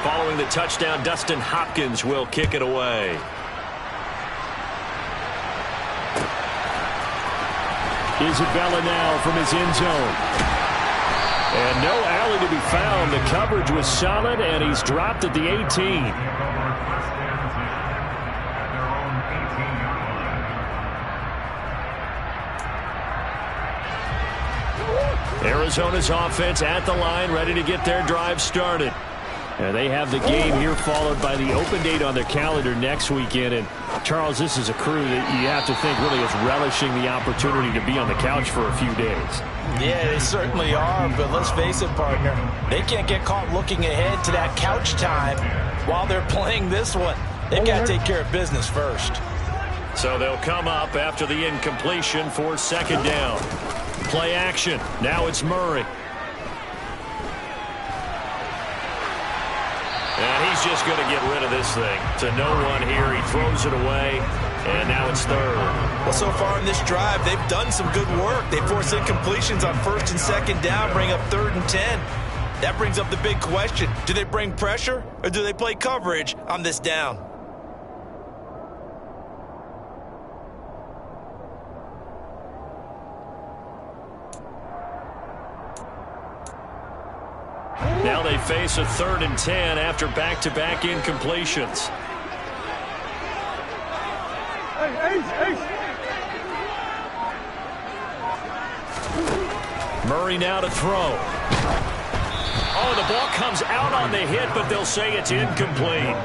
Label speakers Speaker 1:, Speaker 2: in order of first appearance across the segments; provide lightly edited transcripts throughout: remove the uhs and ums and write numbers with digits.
Speaker 1: Following the touchdown, Dustin Hopkins will kick it away. Isabella now from his end zone. And no alley to be found. The coverage was solid, and he's dropped at the 18. Arizona's offense at the line, ready to get their drive started. And they have the game here followed by the open date on their calendar next weekend. And, Charles, this is a crew that you have to think really is relishing the opportunity to be on the couch for a few days.
Speaker 2: Yeah, they certainly are, but let's face it, partner. They can't get caught looking ahead to that couch time while they're playing this one. They've got to take care of business first.
Speaker 1: So they'll come up after the incompletion for second down. Play action. Now it's Murray. And he's just going to get rid of this thing. To no one here. He throws it away. And now it's third.
Speaker 2: Well, so far in this drive, they've done some good work. They force incompletions on first and second down, bring up 3rd and 10. That brings up the big question. Do they bring pressure or do they play coverage on this down?
Speaker 1: Now they face a 3rd and 10 after back-to-back incompletions. Murray now to throw. Oh, the ball comes out on the hit, but they'll say it's incomplete.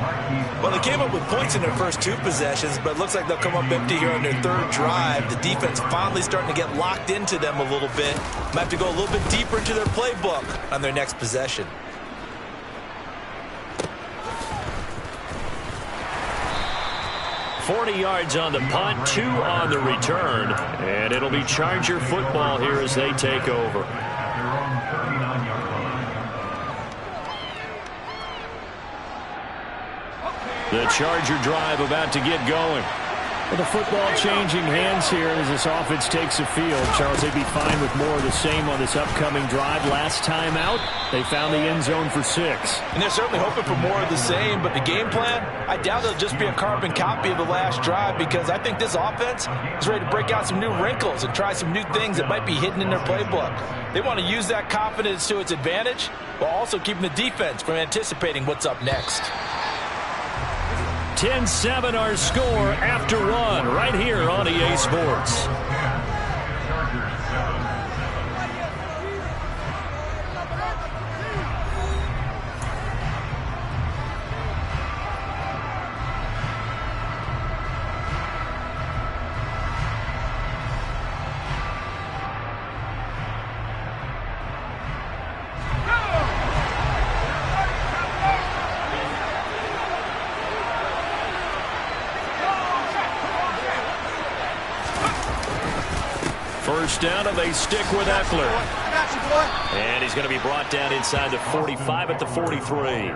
Speaker 2: Well, they came up with points in their first 2 possessions, but it looks like they'll come up empty here on their 3rd drive. The defense finally starting to get locked into them a little bit. Might have to go a little bit deeper into their playbook on their next possession.
Speaker 1: $40 yards on the punt, 2 on the return, and it'll be Charger football here as they take over. The Charger drive about to get going. Well, the football changing hands here as this offense takes the field. Charles, they'd be fine with more of the same on this upcoming drive. Last time out, they found the end zone for 6.
Speaker 2: And they're certainly hoping for more of the same, but the game plan, I doubt it'll just be a carbon copy of the last drive because I think this offense is ready to break out some new wrinkles and try some new things that might be hidden in their playbook. They want to use that confidence to its advantage while also keeping the defense from anticipating what's up next.
Speaker 1: 10-7 our score after 1 right here on EA Sports. First down, and they stick with Eckler. And he's going to be brought down inside the 45 at the 43.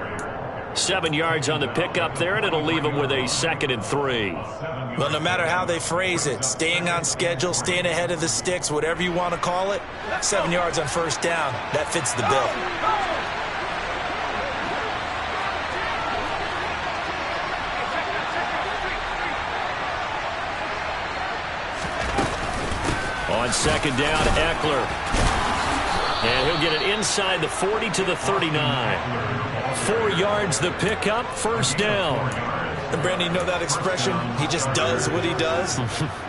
Speaker 1: 7 yards on the pickup there, and it'll leave him with a 2nd and 3.
Speaker 2: Well, no matter how they phrase it, staying on schedule, staying ahead of the sticks, whatever you want to call it, 7 yards on first down, that fits the bill.
Speaker 1: On second down, Eckler. And he'll get it inside the 40 to the 39. 4 yards the pickup, first down.
Speaker 2: And Brandon, you know that expression? He just does what he does.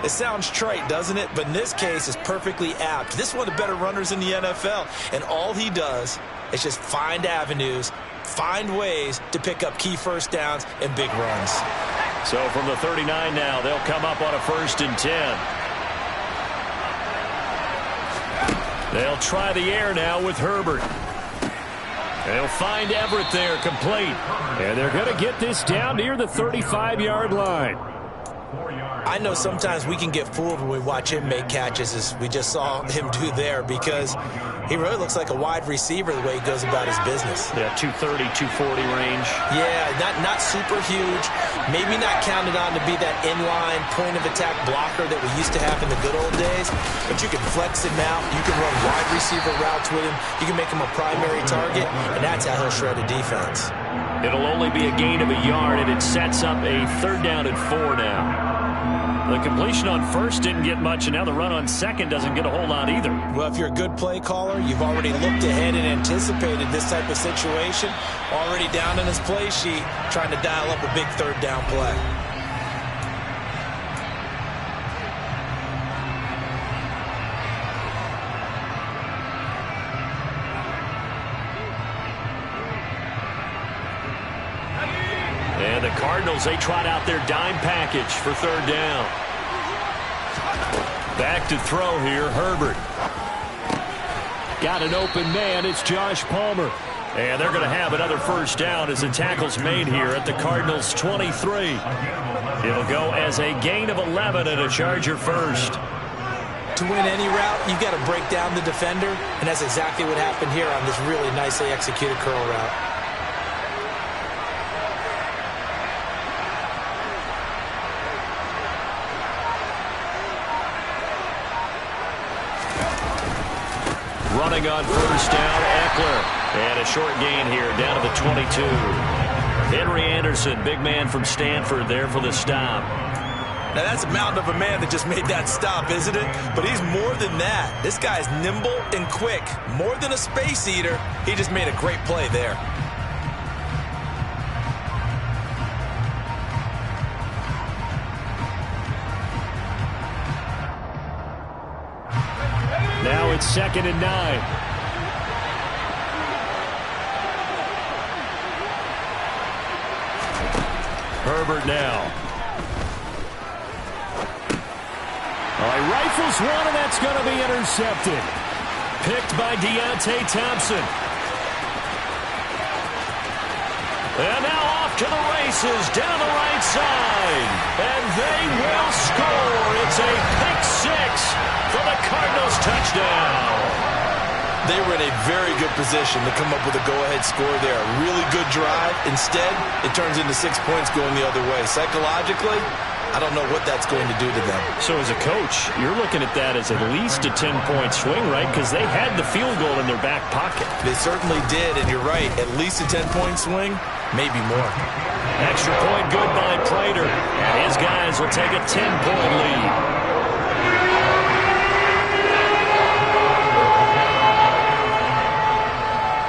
Speaker 2: It sounds trite, doesn't it? But in this case, it's perfectly apt. This is one of the better runners in the NFL. And all he does is just find avenues, find ways to pick up key first downs and big runs.
Speaker 1: So from the 39 now, they'll come up on a 1st and 10. They'll try the air now with Herbert. They'll find Everett there, complete. And they're going to get this down near the 35-yard line.
Speaker 2: I know sometimes we can get fooled when we watch him make catches, as we just saw him do there, because he really looks like a wide receiver the way he goes about his business.
Speaker 1: Yeah, 230, 240 range.
Speaker 2: Yeah, not super huge. Maybe not counted on to be that inline point-of-attack blocker that we used to have in the good old days, but you can flex him out. You can run wide receiver routes with him. You can make him a primary target, and that's how he'll shred a defense.
Speaker 1: It'll only be a gain of a yard, and it sets up a 3rd down and 4 now. The completion on first didn't get much, and now the run on second doesn't get a whole lot either.
Speaker 2: Well, if you're a good play caller, you've already looked ahead and anticipated this type of situation. Already down in his play sheet, trying to dial up a big 3rd down play.
Speaker 1: And the Cardinals, they trot out their dime package for 3rd down. Back to throw here, Herbert. Got an open man, it's Josh Palmer. And they're going to have another 1st down as the tackle's made here at the Cardinals' 23. It'll go as a gain of 11 and a Charger 1st.
Speaker 2: To win any route, you've got to break down the defender, and that's exactly what happened here on this really nicely executed curl route.
Speaker 1: Running on 1st down, Eckler. And a short gain here, down to the 22. Henry Anderson, big man from Stanford, there for the stop.
Speaker 2: Now, that's a mountain of a man that just made that stop, isn't it? But he's more than that. This guy's nimble and quick. More than a space eater, he just made a great play there.
Speaker 1: Now it's 2nd and 9. Herbert now. He rifles one, and that's going to be intercepted. Picked by Deontay Thompson. And now off to the races down the right side. And they will score. It's a pick 6 for the Cardinals touchdown.
Speaker 2: They were in a very good position to come up with a go-ahead score there. A really good drive. Instead, it turns into 6 points going the other way. Psychologically, I don't know what that's going to do to them.
Speaker 1: So as a coach, you're looking at that as at least a 10-point swing, right? Because they had the field goal in their back pocket.
Speaker 2: They certainly did, and you're right. At least a 10-point swing, maybe more.
Speaker 1: Extra point good by Prater. And his guys will take a 10-point lead.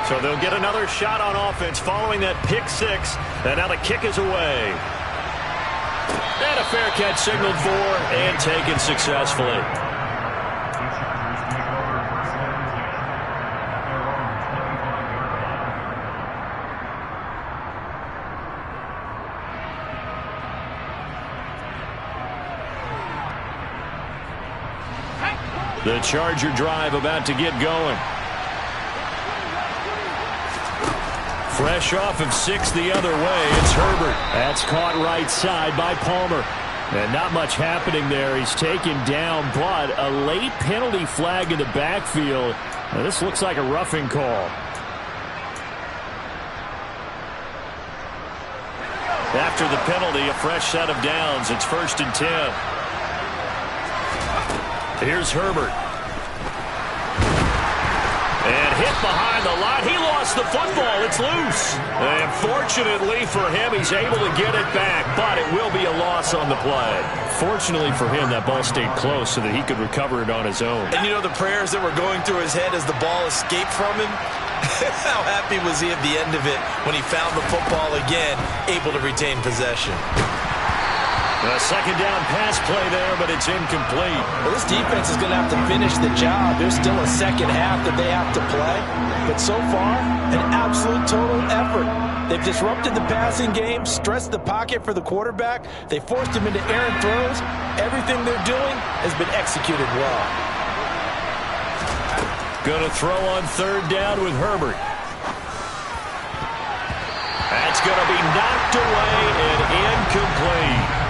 Speaker 1: So they'll get another shot on offense following that pick 6. And now the kick is away. And a fair catch signaled for and taken successfully. The Charger drive about to get going. Fresh off of 6 the other way, it's Herbert. That's caught right side by Palmer. And not much happening there. He's taken down, but a late penalty flag in the backfield. Now, this looks like a roughing call. After the penalty, a fresh set of downs. It's 1st and 10. Here's Herbert. And hit behind the line. He lost the football. It's loose. And fortunately for him, he's able to get it back, but it will be a loss on the play. Fortunately for him, that ball stayed close so that he could recover it on his own.
Speaker 2: And you know the prayers that were going through his head as the ball escaped from him? How happy was he at the end of it when he found the football again, able to retain possession?
Speaker 1: A 2nd down pass play there, but it's incomplete.
Speaker 2: Well, this defense is going to have to finish the job. There's still a second half that they have to play. But so far, an absolute total effort. They've disrupted the passing game, stressed the pocket for the quarterback. They forced him into errant throws. Everything they're doing has been executed well.
Speaker 1: Going to throw on 3rd down with Herbert. That's going to be knocked away and incomplete.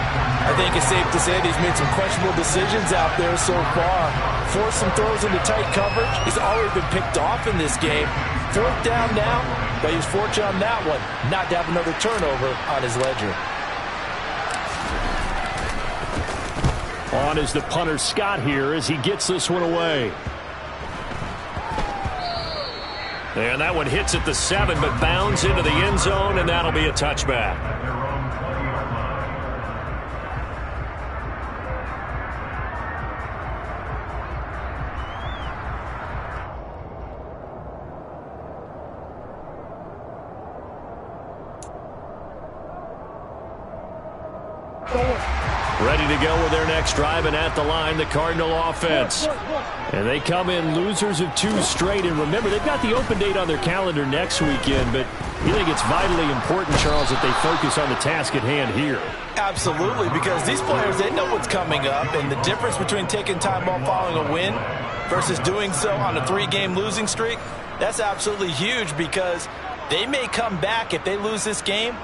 Speaker 2: I think it's safe to say that he's made some questionable decisions out there so far. Forced some throws into tight coverage. He's already been picked off in this game. 4th down now, but he's fortunate on that one not to have another turnover on his ledger.
Speaker 1: On is the punter Scott here as he gets this one away. And that one hits at the 7, but bounds into the end zone, and that'll be a touchback. Ready to go with their next drive, and at the line, the Cardinal offense. And they come in losers of 2 straight. And remember, they've got the open date on their calendar next weekend, but you think it's vitally important, Charles, that they focus on the task at hand here?
Speaker 2: Absolutely, because these players, they know what's coming up, and the difference between taking time off following a win versus doing so on a 3-game losing streak, that's absolutely huge, because they may come back if they lose this game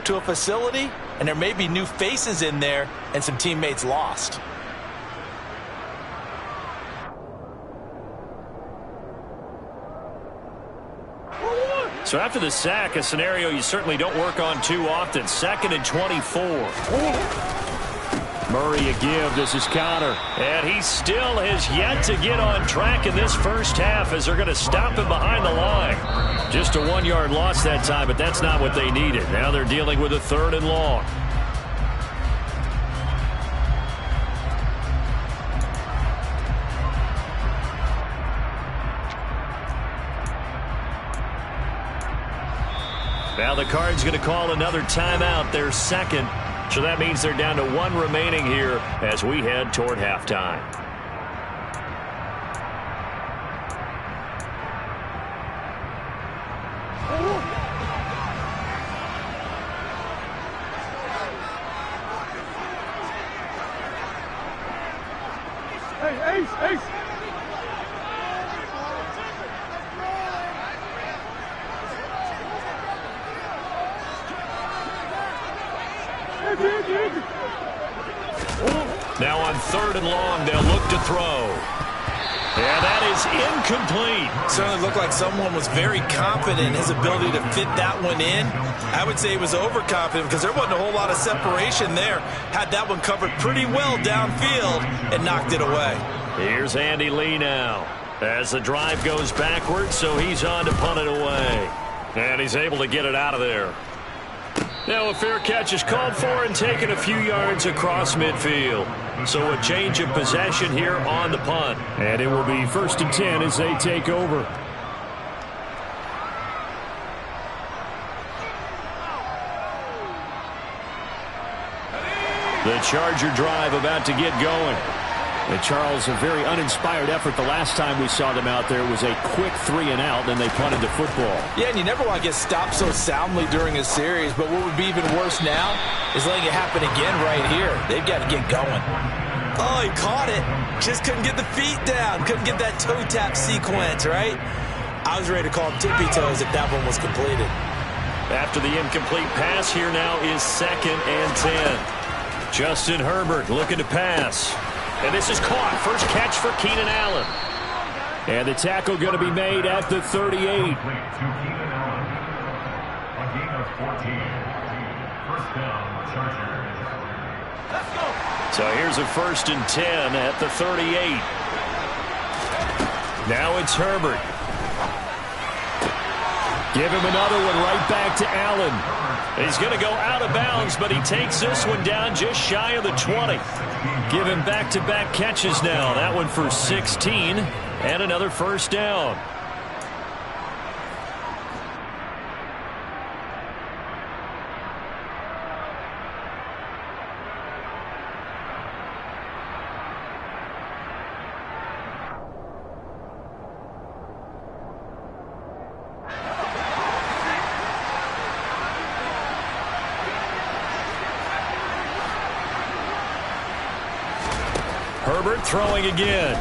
Speaker 2: to a facility, and there may be new faces in there and some teammates lost.
Speaker 1: So after the sack, a scenario you certainly don't work on too often. 2nd and 24. Murray a give. This is Connor. And he still has yet to get on track in this first half as they're going to stop him behind the line. Just a 1-yard loss that time, but that's not what they needed. Now they're dealing with a 3rd and long. Now the Cards going to call another timeout, their 2nd. So that means they're down to 1 remaining here as we head toward halftime.
Speaker 3: Ace!
Speaker 1: Now on 3rd and long, they'll look to throw. Yeah, that is incomplete.
Speaker 2: Certainly looked like someone was very confident in his ability to fit that one in. I would say he was overconfident because there wasn't a whole lot of separation there. Had that one covered pretty well downfield and knocked it away.
Speaker 1: Here's Andy Lee now as the drive goes backwards, so he's on to punt it away. And he's able to get it out of there. Now a fair catch is called for and taken a few yards across midfield. So a change of possession here on the punt. And it will be 1st and 10 as they take over. The Charger drive about to get going. And Charles, a very uninspired effort the last time we saw them out there. It was a quick 3 and out, then they punted the football.
Speaker 2: Yeah, and you never want to get stopped so soundly during a series, but what would be even worse now is letting it happen again right here. They've got to get going. Oh, he caught it. Just couldn't get the feet down. Couldn't get that toe tap sequence, right? I was ready to call him tippy toes if that one was completed.
Speaker 1: After the incomplete pass, here now is 2nd and 10. Justin Herbert looking to pass. And this is caught. First catch for Keenan Allen. And the tackle going to be made at the 38. So here's a 1st and 10 at the 38. Now it's Herbert. Give him another one right back to Allen. He's going to go out of bounds, but he takes this one down just shy of the 20. Give him back-to-back catches now. That one for 16 and another 1st down. Herbert throwing again.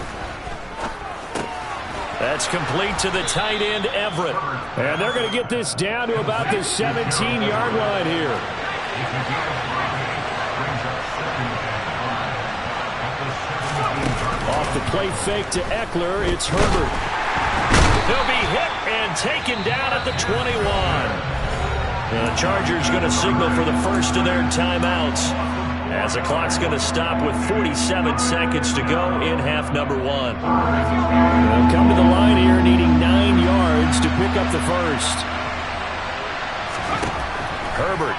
Speaker 1: That's complete to the tight end, Everett. And they're going to get this down to about the 17-yard line here. The play fake to Eckler. It's Herbert. He'll be hit and taken down at the 21. The Chargers going to signal for the first of their timeouts, as the clock's going to stop with 47 seconds to go in half number 1. They'll come to the line here needing 9 yards to pick up the first. Herbert.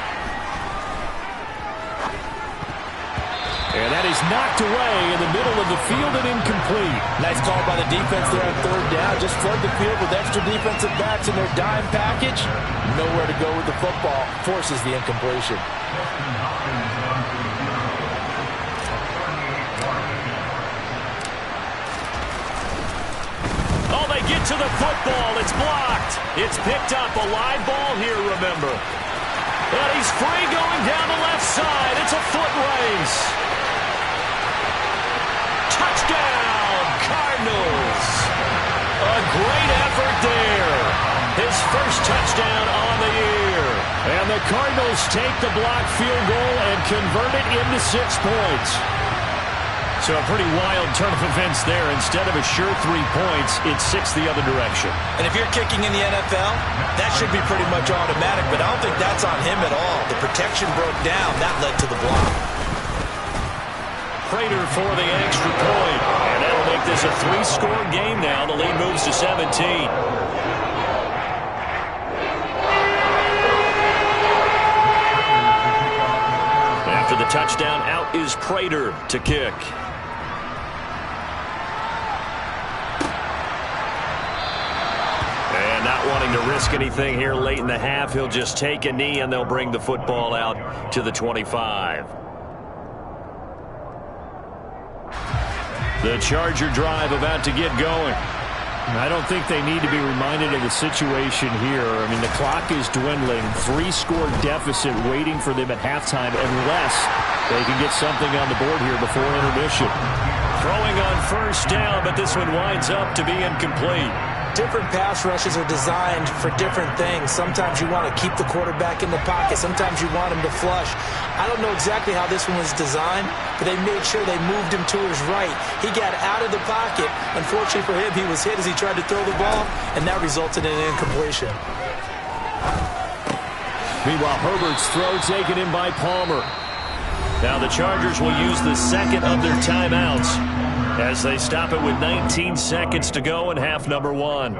Speaker 1: And that is knocked away in the middle of the field and incomplete.
Speaker 2: Nice call by the defense there on third down. Just flood the field with extra defensive backs in their dime package. Nowhere to go with the football. Forces the incompletion.
Speaker 1: Oh, they get to the football. It's blocked. It's picked up. A live ball here, remember. And he's free going down the left side. It's a foot race. Touchdown, Cardinals. A great effort there. His first touchdown on the year. And the Cardinals take the blocked field goal and convert it into 6 points. So a pretty wild turn of events there. Instead of a sure 3 points, it's 6 the other direction.
Speaker 2: And if you're kicking in the NFL, that should be pretty much automatic, but I don't think that's on him at all. The protection broke down. That led to the block.
Speaker 1: Prater for the extra point. And that'll make this a 3-score game now. The lead moves to 17. After the touchdown, out is Prater to kick. And not wanting to risk anything here late in the half, he'll just take a knee and they'll bring the football out to the 25. The Charger drive about to get going. I don't think they need to be reminded of the situation here. I mean, the clock is dwindling. 3-score deficit waiting for them at halftime unless they can get something on the board here before intermission. Throwing on first down, but this one winds up to be incomplete.
Speaker 2: Different pass rushes are designed for different things. Sometimes you want to keep the quarterback in the pocket. Sometimes you want him to flush. I don't know exactly how this one was designed, but they made sure they moved him to his right. He got out of the pocket. Unfortunately for him, he was hit as he tried to throw the ball, and that resulted in an incompletion.
Speaker 1: Meanwhile, Herbert's throw taken in by Palmer. Now the Chargers will use the second of their timeouts as they stop it with 19 seconds to go in half number 1.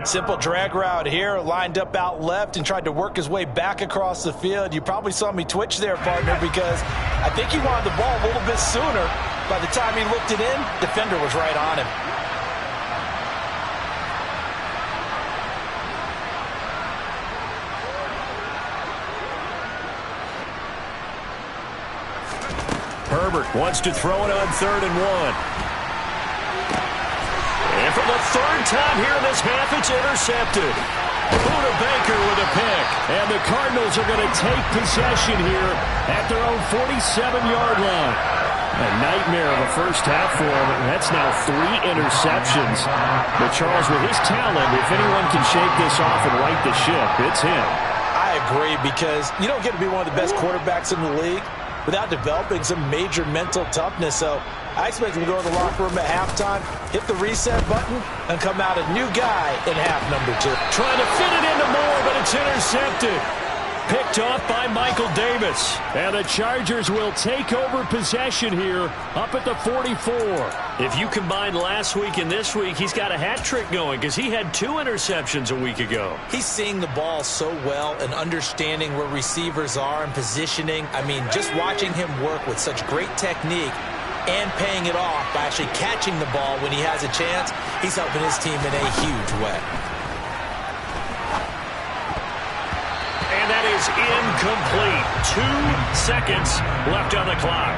Speaker 2: Simple drag route here, lined up out left and tried to work his way back across the field. You probably saw me twitch there, partner, because I think he wanted the ball a little bit sooner. By the time he looked it in, defender was right on him.
Speaker 1: Herbert wants to throw it on 3rd and 1. And for the 3rd time here in this half, it's intercepted. Buda Baker with a pick. And the Cardinals are going to take possession here at their own 47-yard line. A nightmare of a first half for him. That's now 3 interceptions. But Charles, with his talent, if anyone can shake this off and right the ship, it's him.
Speaker 2: I agree, because you don't get to be one of the best quarterbacks in the league without developing some major mental toughness. So I expect him to go to the locker room at halftime, hit the reset button, and come out a new guy in half number 2.
Speaker 1: Trying to fit it into Moore, but it's intercepted. Picked off by Michael Davis. And the Chargers will take over possession here up at the 44. If you combine last week and this week, he's got a hat trick going because he had 2 interceptions a week ago.
Speaker 2: He's seeing the ball so well and understanding where receivers are and positioning. I mean, just watching him work with such great technique and paying it off by actually catching the ball when he has a chance, he's helping his team in a huge way.
Speaker 1: And that is incomplete. 2 seconds left on the clock.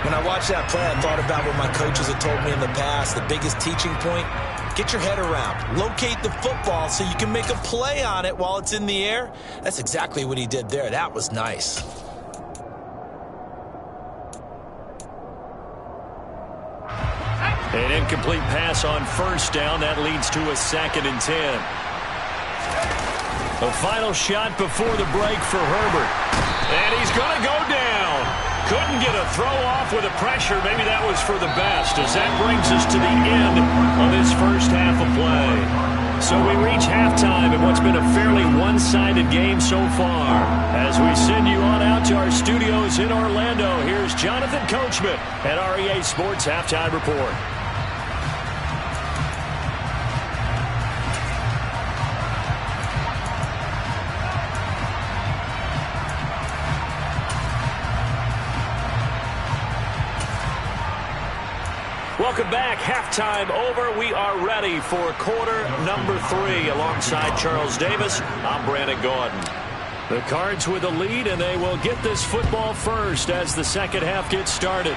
Speaker 2: When I watched that play, I thought about what my coaches had told me in the past. The biggest teaching point, get your head around. Locate the football so you can make a play on it while it's in the air. That's exactly what he did there. That was nice.
Speaker 1: An incomplete pass on first down. That leads to a 2nd and 10. The final shot before the break for Herbert. And he's going to go down. Couldn't get a throw off with the pressure. Maybe that was for the best, as that brings us to the end of this first half of play. So we reach halftime in what's been a fairly one-sided game so far. As we send you on out to our studios in Orlando, here's Jonathan Coachman at REA Sports Halftime Report. Welcome back. Halftime over. We are ready for quarter number 3. Alongside Charles Davis, I'm Brandon Gaudin. The Cards with a lead, and they will get this football first as the second half gets started.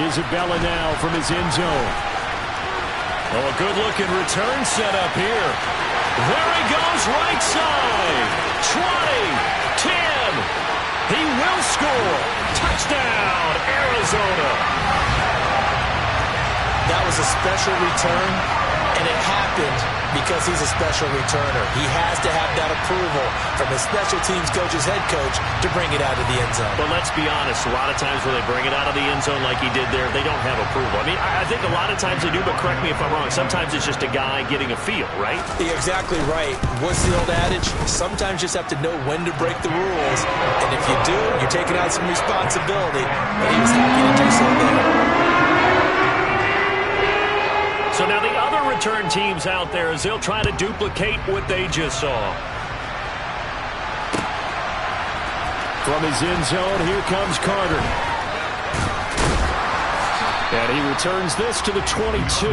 Speaker 1: Isabella now from his end zone. Oh, a good-looking return set up here. There he goes, right side. 20, 10. He will score. Touchdown, Arizona.
Speaker 2: That was a special return, and it happened because he's a special returner. He has to have that approval from his special teams coach's head coach to bring it out of the end zone.
Speaker 1: But let's be honest, a lot of times when they bring it out of the end zone like he did there, they don't have approval. I mean, I think a lot of times they do, but correct me if I'm wrong. Sometimes it's just a guy getting a feel, right?
Speaker 2: You're exactly right. What's the old adage? Sometimes you just have to know when to break the rules, and if you do, you're taking out some responsibility, and he was happy to do so there.
Speaker 1: So now the other return teams out there, as they'll try to duplicate what they just saw. From his end zone, here comes Carter. And he returns this to the 22.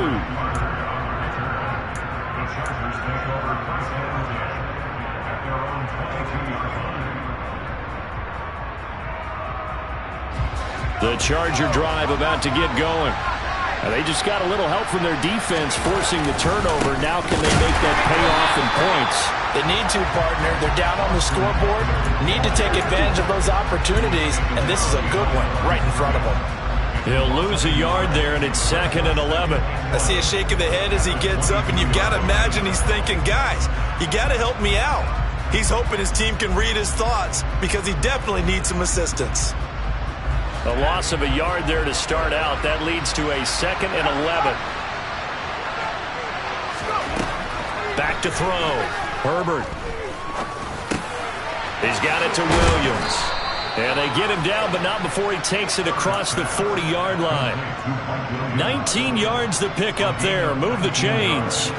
Speaker 1: The Charger drive about to get going. They just got a little help from their defense forcing the turnover. Now can they make that pay off in points?
Speaker 2: They need to, partner. They're down on the scoreboard. Need to take advantage of those opportunities, and this is a good one right in front of them.
Speaker 1: He'll lose a yard there, and it's 2nd and 11.
Speaker 3: I see a shake of the head as he gets up, and you've got to imagine he's thinking, guys, you got to help me out. He's hoping his team can read his thoughts because he definitely needs some assistance.
Speaker 1: A loss of a yard there to start out. That leads to a 2nd and 11. Back to throw. Herbert. He's got it to Williams. And they get him down, but not before he takes it across the 40-yard line. 19 yards to pick up there. Move the chains.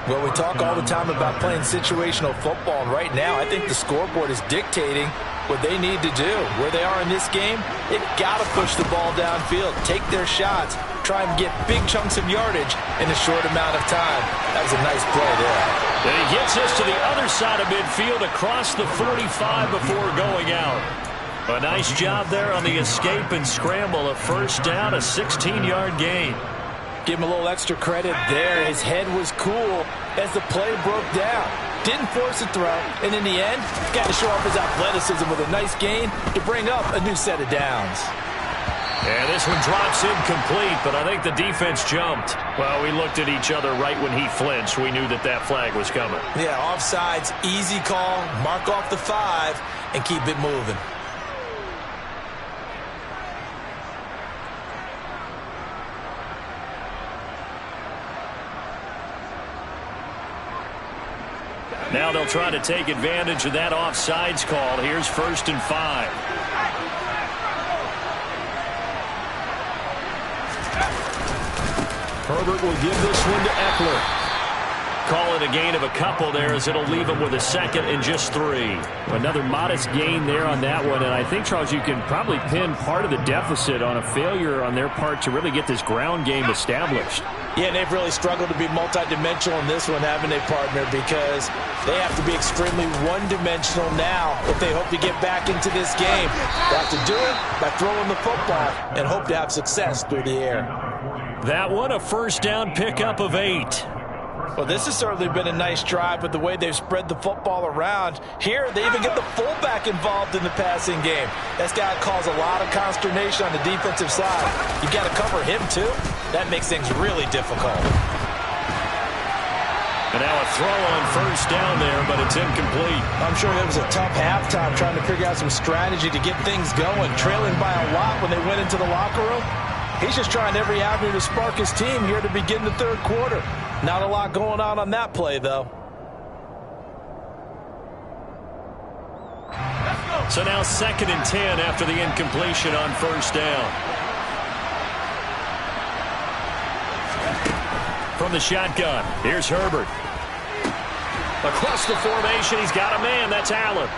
Speaker 2: Well, we talk all the time about playing situational football, and right now I think the scoreboard is dictating what they need to do. Where they are in this game, they've got to push the ball downfield, take their shots, try and get big chunks of yardage in a short amount of time. That was a nice play there.
Speaker 1: And he gets us to the other side of midfield across the 45 before going out. A nice job there on the escape and scramble. A first down, a 16-yard gain.
Speaker 2: Give him a little extra credit there. His head was cool as the play broke down. Didn't force a throw, and in the end, got to show off his athleticism with a nice gain to bring up a new set of downs.
Speaker 1: And this one drops incomplete, but I think the defense jumped. Well, we looked at each other right when he flinched. We knew that that flag was coming.
Speaker 2: Yeah, offsides, easy call, mark off the 5, and keep it moving.
Speaker 1: Now they'll try to take advantage of that offsides call. Here's 1st and 5. Herbert will give this one to Eckler. Call it a gain of a couple there, as it'll leave him with a 2nd and just 3. Another modest gain there on that one, and I think, Charles, you can probably pin part of the deficit on a failure on their part to really get this ground game established.
Speaker 2: Yeah, and they've really struggled to be multidimensional in this one, haven't they, partner? Because they have to be extremely one-dimensional now if they hope to get back into this game. They have to do it by throwing the football and hope to have success through the air.
Speaker 1: That one, a first down pickup of 8.
Speaker 2: Well, this has certainly been a nice drive with the way they've spread the football around. Here, they even get the fullback involved in the passing game. That's got to cause a lot of consternation on the defensive side. You've got to cover him, too. That makes things really difficult.
Speaker 1: And now a throw on first down there, but it's incomplete.
Speaker 2: I'm sure it was a tough halftime trying to figure out some strategy to get things going, trailing by a lot when they went into the locker room. He's just trying every avenue to spark his team here to begin the third quarter. Not a lot going on that play, though.
Speaker 1: So now 2nd and 10 after the incompletion on first down. From the shotgun, here's Herbert. Across the formation, he's got a man. That's Allen.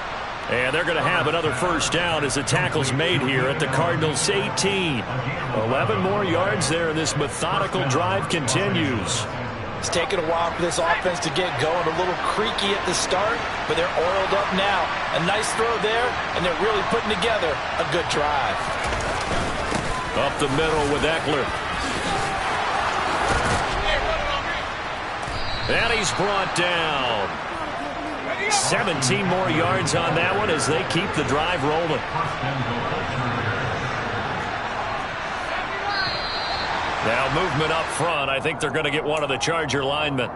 Speaker 1: And they're going to have another first down as the tackle's made here at the Cardinals' 18. 11 more yards there, and this methodical drive continues.
Speaker 2: It's taken a while for this offense to get going. A little creaky at the start, but they're oiled up now. A nice throw there, and they're really putting together a good drive.
Speaker 1: Up the middle with Eckler. And he's brought down. 17 more yards on that one as they keep the drive rolling. Now movement up front. I think they're going to get one of the Charger linemen.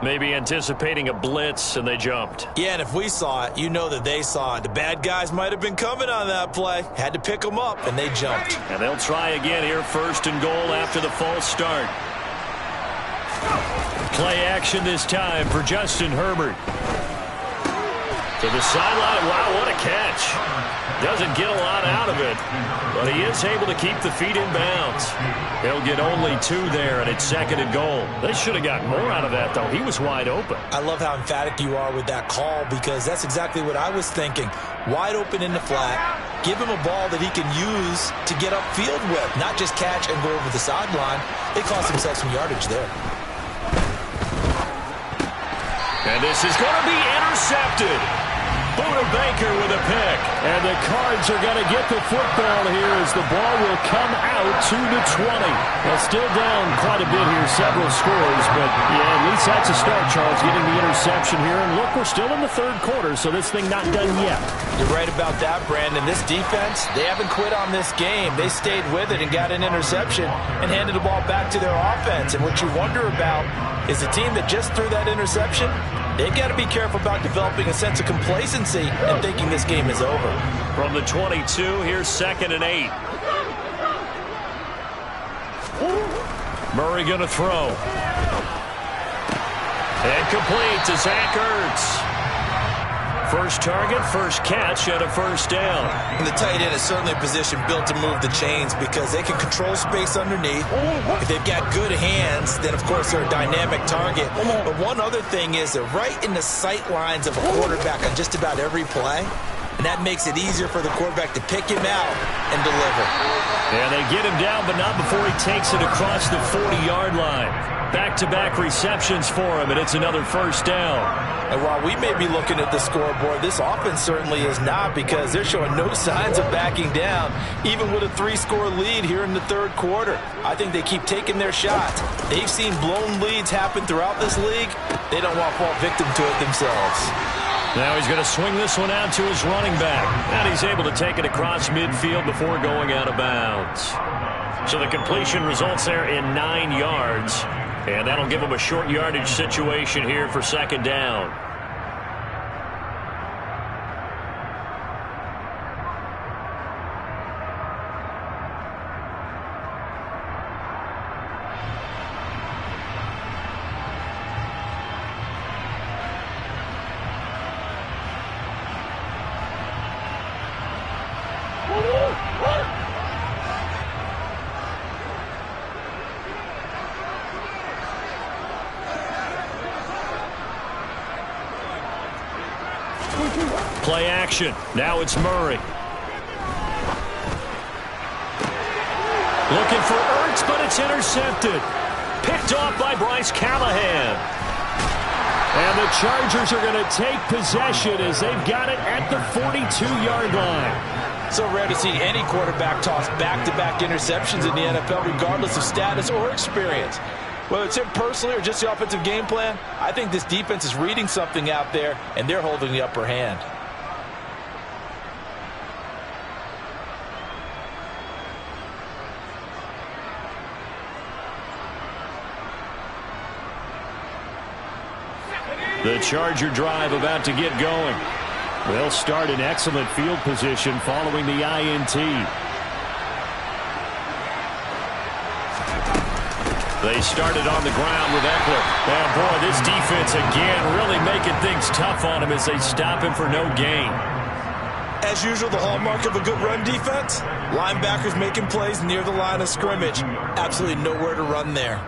Speaker 1: Maybe anticipating a blitz, and they jumped.
Speaker 3: Yeah, and if we saw it, you know that they saw it. The bad guys might have been coming on that play. Had to pick them up, and they jumped.
Speaker 1: And they'll try again here, 1st and goal after the false start. Play action this time for Justin Herbert. To the sideline. Wow, what a catch. Doesn't get a lot out of it, but he is able to keep the feet in bounds. They'll get only 2 there, and it's 2nd and goal. They should have gotten more out of that, though. He was wide open.
Speaker 2: I love how emphatic you are with that call, because that's exactly what I was thinking. Wide open in the flat. Give him a ball that he can use to get upfield with, not just catch and go over the sideline. They cost themselves some yardage there.
Speaker 1: And this is going to be intercepted. Buda Baker with a pick. And the Cards are going to get the football here as the ball will come out to the 20. Well, still down quite a bit here, several scores. But, yeah, at least that's a start, Charles, getting the interception here. And look, we're still in the third quarter, so this thing not done yet.
Speaker 2: You're right about that, Brandon. This defense, they haven't quit on this game. They stayed with it and got an interception and handed the ball back to their offense. And what you wonder about is the team that just threw that interception, they've got to be careful about developing a sense of complacency and thinking this game is over.
Speaker 1: From the 22, here's 2nd and 8. Murray going to throw. And complete to Zach Ertz. First target, first catch, and a first down.
Speaker 3: And the tight end is certainly a position built to move the chains because they can control space underneath. If they've got good hands, then, of course, they're a dynamic target. But one other thing is they're right in the sight lines of a quarterback on just about every play. And that makes it easier for the quarterback to pick him out and deliver.
Speaker 1: And they get him down, but not before he takes it across the 40-yard line. Back-to-back receptions for him, and it's another first down.
Speaker 2: And while we may be looking at the scoreboard, this offense certainly is not, because they're showing no signs of backing down, even with a 3-score lead here in the third quarter. I think they keep taking their shots. They've seen blown leads happen throughout this league. They don't want to fall victim to it themselves.
Speaker 1: Now he's going to swing this one out to his running back. And he's able to take it across midfield before going out of bounds. So the completion results there in 9 yards. And that'll give him a short yardage situation here for 2nd down. Play action. Now it's Murray. Looking for Ertz, but it's intercepted. Picked off by Bryce Callahan. And the Chargers are going to take possession as they've got it at the 42-yard line.
Speaker 2: So rare to see any quarterback toss back-to-back interceptions in the NFL, regardless of status or experience. Whether it's him personally or just the offensive game plan, I think this defense is reading something out there, and they're holding the upper hand.
Speaker 1: The Charger drive about to get going. They'll start in excellent field position following the INT. They started on the ground with Ekeler. And boy, this defense again really making things tough on him as they stop him for no gain.
Speaker 3: As usual, the hallmark of a good run defense, linebackers making plays near the line of scrimmage. Absolutely nowhere to run there.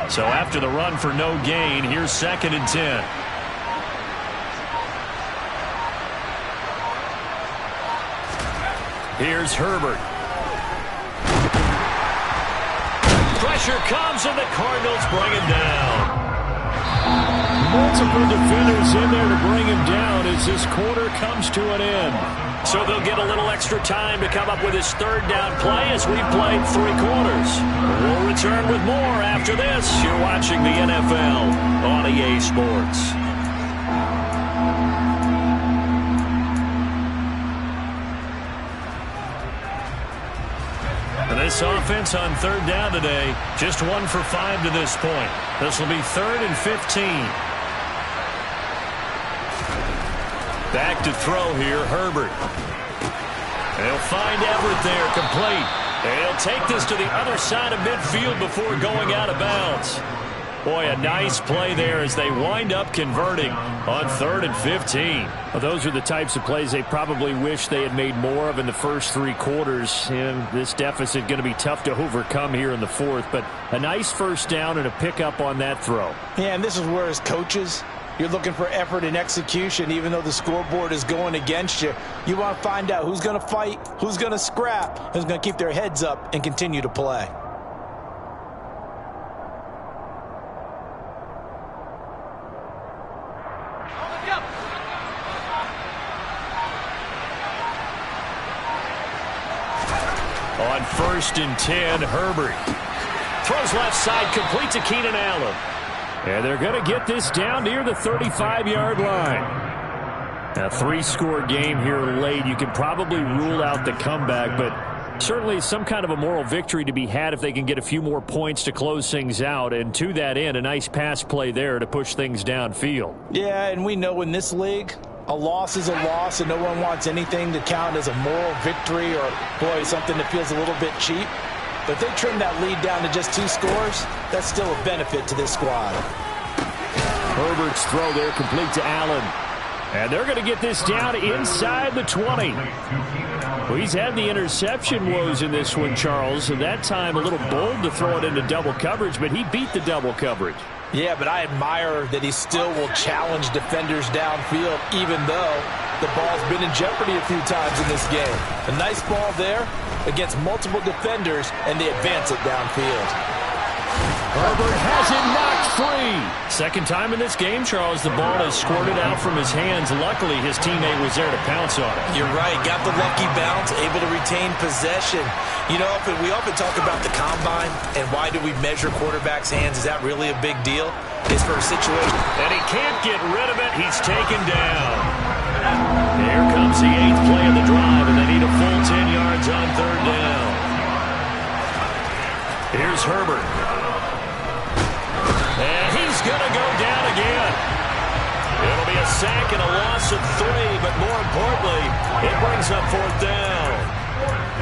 Speaker 1: So after the run for no gain, here's 2nd and 10. Here's Herbert. Pressure comes and the Cardinals bring him down. Multiple defenders in there to bring him down as this quarter comes to an end. So they'll get a little extra time to come up with his 3rd down play as we've played 3 quarters. We'll return with more after this. You're watching the NFL on EA Sports. This offense on 3rd down today, just 1 for 5 to this point. This will be 3rd and 15. Back to throw here, Herbert. They'll find Everett there, complete. They'll take this to the other side of midfield before going out of bounds. Boy, a nice play there as they wind up converting on 3rd and 15. Well, those are the types of plays they probably wish they had made more of in the first 3 quarters. And this deficit going to be tough to overcome here in the 4th. But a nice 1st down and a pickup on that throw.
Speaker 2: Yeah, and this is where as coaches, you're looking for effort and execution. Even though the scoreboard is going against you, you want to find out who's going to fight, who's going to scrap, who's going to keep their heads up and continue to play.
Speaker 1: On 1st and 10, Herbert throws left side, complete to Keenan Allen. And they're going to get this down near the 35-yard line. A 3-score game here late. You can probably rule out the comeback, but certainly some kind of a moral victory to be had if they can get a few more points to close things out. And to that end, a nice pass play there to push things downfield.
Speaker 2: Yeah, and we know in this league, a loss is a loss, and no one wants anything to count as a moral victory or, boy, something that feels a little bit cheap. But if they trim that lead down to just 2 scores, that's still a benefit to this squad.
Speaker 1: Herbert's throw there complete to Allen. And they're going to get this down inside the 20. Well, he's had the interception woes in this one, Charles, and that time a little bold to throw it into double coverage, but he beat the double coverage.
Speaker 2: Yeah, but I admire that he still will challenge defenders downfield, even though the ball's been in jeopardy a few times in this game. A nice ball there against multiple defenders, and they advance it downfield.
Speaker 1: Herbert has it knocked free. 2nd time in this game, Charles, the ball has squirted out from his hands. Luckily, his teammate was there to pounce on it.
Speaker 3: You're right. Got the lucky bounce, able to retain possession. You know, we often talk about the combine and why do we measure quarterbacks' hands. Is that really a big deal? It's for a situation.
Speaker 1: And he can't get rid of it. He's taken down. Here comes the 8th play of the drive, and they need a full 10 yards on 3rd down. Here's Herbert. And he's going to go down again. It'll be a sack and a loss of 3, but more importantly, it brings up 4th down.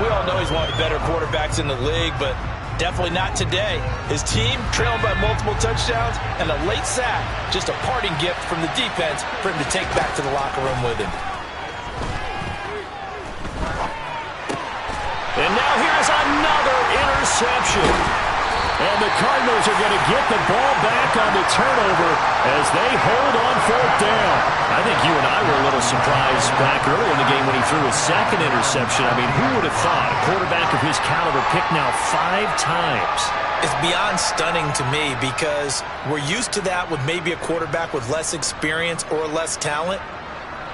Speaker 2: We all know he's one of the better quarterbacks in the league, but definitely not today. His team trailing by multiple touchdowns and a late sack, just a parting gift from the defense for him to take back to the locker room with him.
Speaker 1: And now here's another interception. And the Cardinals are going to get the ball back on the turnover as they hold on 4th down. I think you and I were a little surprised back early in the game when he threw his 2nd interception. I mean, who would have thought a quarterback of his caliber picked now 5 times?
Speaker 3: It's beyond stunning to me because we're used to that with maybe a quarterback with less experience or less talent.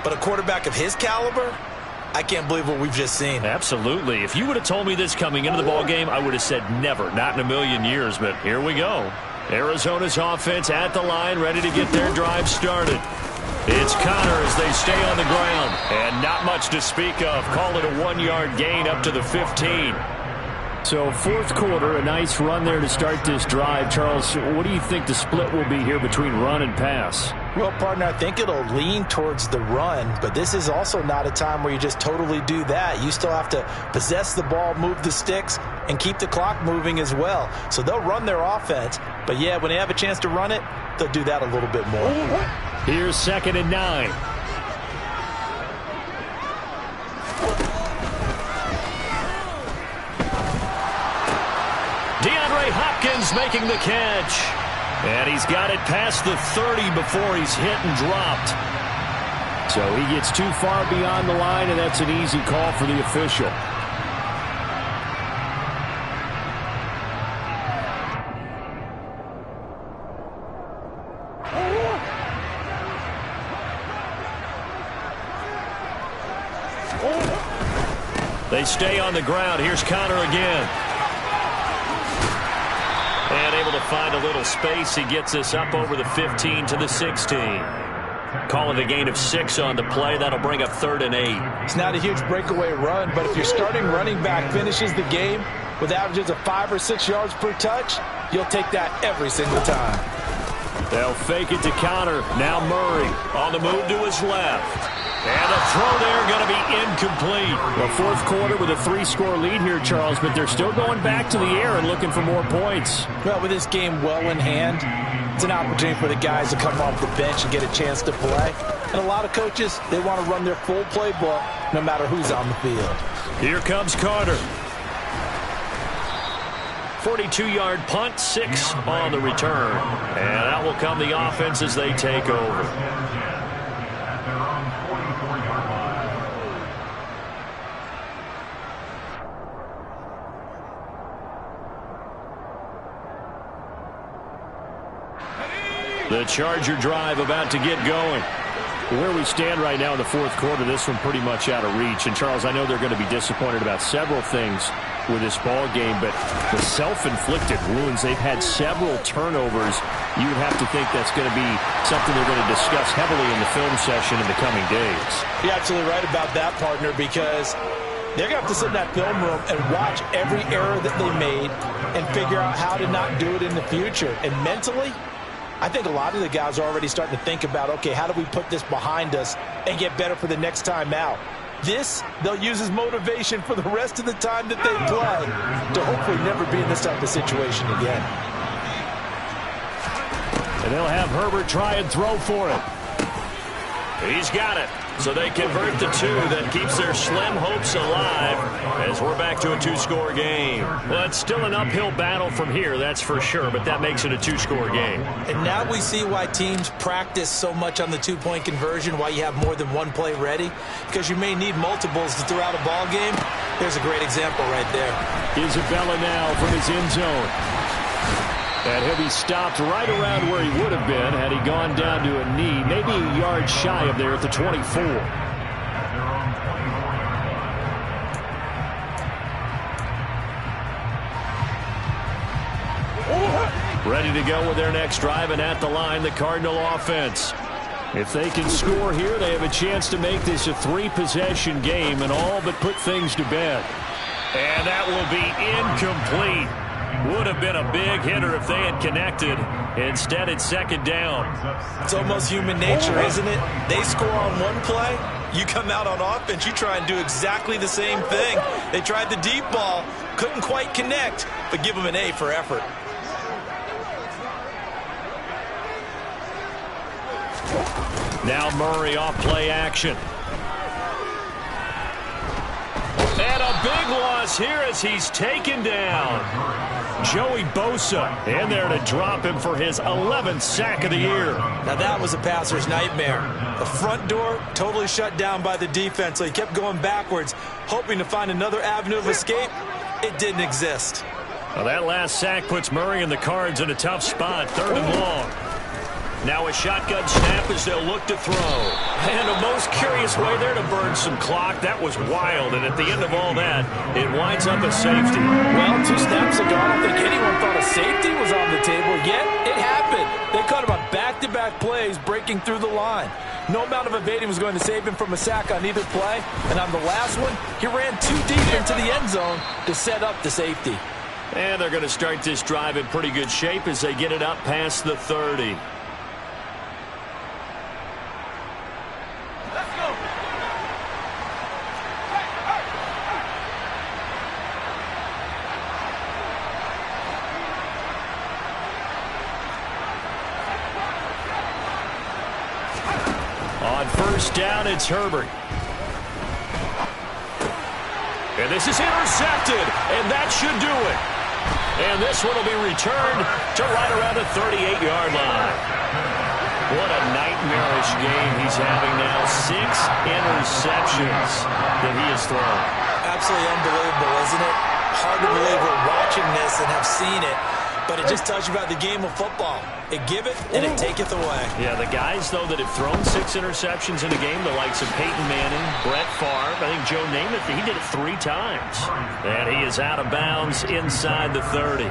Speaker 3: But a quarterback of his caliber, I can't believe what we've just seen.
Speaker 1: Absolutely. If you would have told me this coming into the ball game, I would have said never, not in a million years. But here we go. Arizona's offense at the line, ready to get their drive started. It's Connor as they stay on the ground. And not much to speak of. Call it a 1-yard gain up to the 15. So fourth quarter, a nice run there to start this drive. Charles, what do you think the split will be here between run and pass?
Speaker 2: Well, partner, I think it'll lean towards the run, but this is also not a time where you just totally do that. You still have to possess the ball, move the sticks, and keep the clock moving as well. So they'll run their offense, but yeah, when they have a chance to run it, they'll do that a little bit more.
Speaker 1: Here's 2nd and 9. DeAndre Hopkins making the catch. And he's got it past the 30 before he's hit and dropped. So he gets too far beyond the line, and that's an easy call for the official. They stay on the ground. Here's Connor again. And able to find a little space. He gets this up over the 15 to the 16. Call it a gain of 6 on the play. That'll bring up 3rd and 8.
Speaker 2: It's not a huge breakaway run, but if your starting running back finishes the game with averages of 5 or 6 yards per touch, you'll take that every single time.
Speaker 1: They'll fake it to Connor. Now Murray on the move to his left. And the throw there going to be incomplete. The fourth quarter with a 3-score lead here, Charles, but they're still going back to the air and looking for more points.
Speaker 2: Well, with this game well in hand, it's an opportunity for the guys to come off the bench and get a chance to play. And a lot of coaches, they want to run their full playbook no matter who's on the field.
Speaker 1: Here comes Carter. 42-yard punt, 6 on the return. And out will come the offense as they take over. The Charger drive about to get going. Where we stand right now in the fourth quarter, this one pretty much out of reach. And, Charles, I know they're going to be disappointed about several things with this ball game, but the self-inflicted wounds, they've had several turnovers. You would have to think that's going to be something they're going to discuss heavily in the film session in the coming days.
Speaker 2: You're absolutely right about that, partner, because they're going to have to sit in that film room and watch every error that they made and figure out how to not do it in the future. And mentally, I think a lot of the guys are already starting to think about, okay, how do we put this behind us and get better for the next time out? This, they'll use as motivation for the rest of the time that they play to hopefully never be in this type of situation again.
Speaker 1: And they'll have Herbert try and throw for it. He's got it. So they convert the 2 that keeps their slim hopes alive as we're back to a 2-score game. Well, it's still an uphill battle from here, that's for sure, but that makes it a 2-score game.
Speaker 3: And now we see why teams practice so much on the 2-point conversion, why you have more than one play ready, because you may need multiples to throw out a ball game. Here's a great example right there.
Speaker 1: Isabella now from his end zone. And he'll be stopped right around where he would have been had he gone down to a knee, maybe a yard shy of there at the 24. Ready to go with their next drive, and at the line, the Cardinal offense. If they can score here, they have a chance to make this a 3-possession game and all but put things to bed. And that will be incomplete. Would have been a big hitter if they had connected. Instead, it's 2nd down.
Speaker 3: It's almost human nature, isn't it? They score on one play. You come out on offense, you try and do exactly the same thing. They tried the deep ball, couldn't quite connect, but give them an A for effort.
Speaker 1: Now Murray off play action. And a big loss here as he's taken down. Joey Bosa in there to drop him for his 11th sack of the year.
Speaker 3: Now that was a passer's nightmare. The front door totally shut down by the defense, so he kept going backwards, hoping to find another avenue of escape. It didn't exist.
Speaker 1: Well, that last sack puts Murray and the Cards in a tough spot, 3rd and long. Now a shotgun snap as they'll look to throw. And a most curious way there to burn some clock. That was wild, and at the end of all that, it winds up a safety.
Speaker 2: Well, 2 snaps ago, I don't think anyone thought a safety was on the table, yet it happened. They caught him on back-to-back plays breaking through the line. No amount of evading was going to save him from a sack on either play, and on the last one, he ran too deep into the end zone to set up the safety.
Speaker 1: And they're going to start this drive in pretty good shape as they get it up past the 30. On first down, it's Herbert. And this is intercepted, and that should do it. And this one will be returned to right around the 38-yard line. What a nightmarish game he's having now. 6 interceptions that he has thrown.
Speaker 3: Absolutely unbelievable, isn't it? Hard to believe we're watching this and have seen it. But it just tells you about the game of football. It giveth and it taketh away.
Speaker 1: Yeah, the guys, though, that have thrown 6 interceptions in a game, the likes of Peyton Manning, Brett Favre, I think Joe Namath, he did it 3 times. And he is out of bounds inside the 30.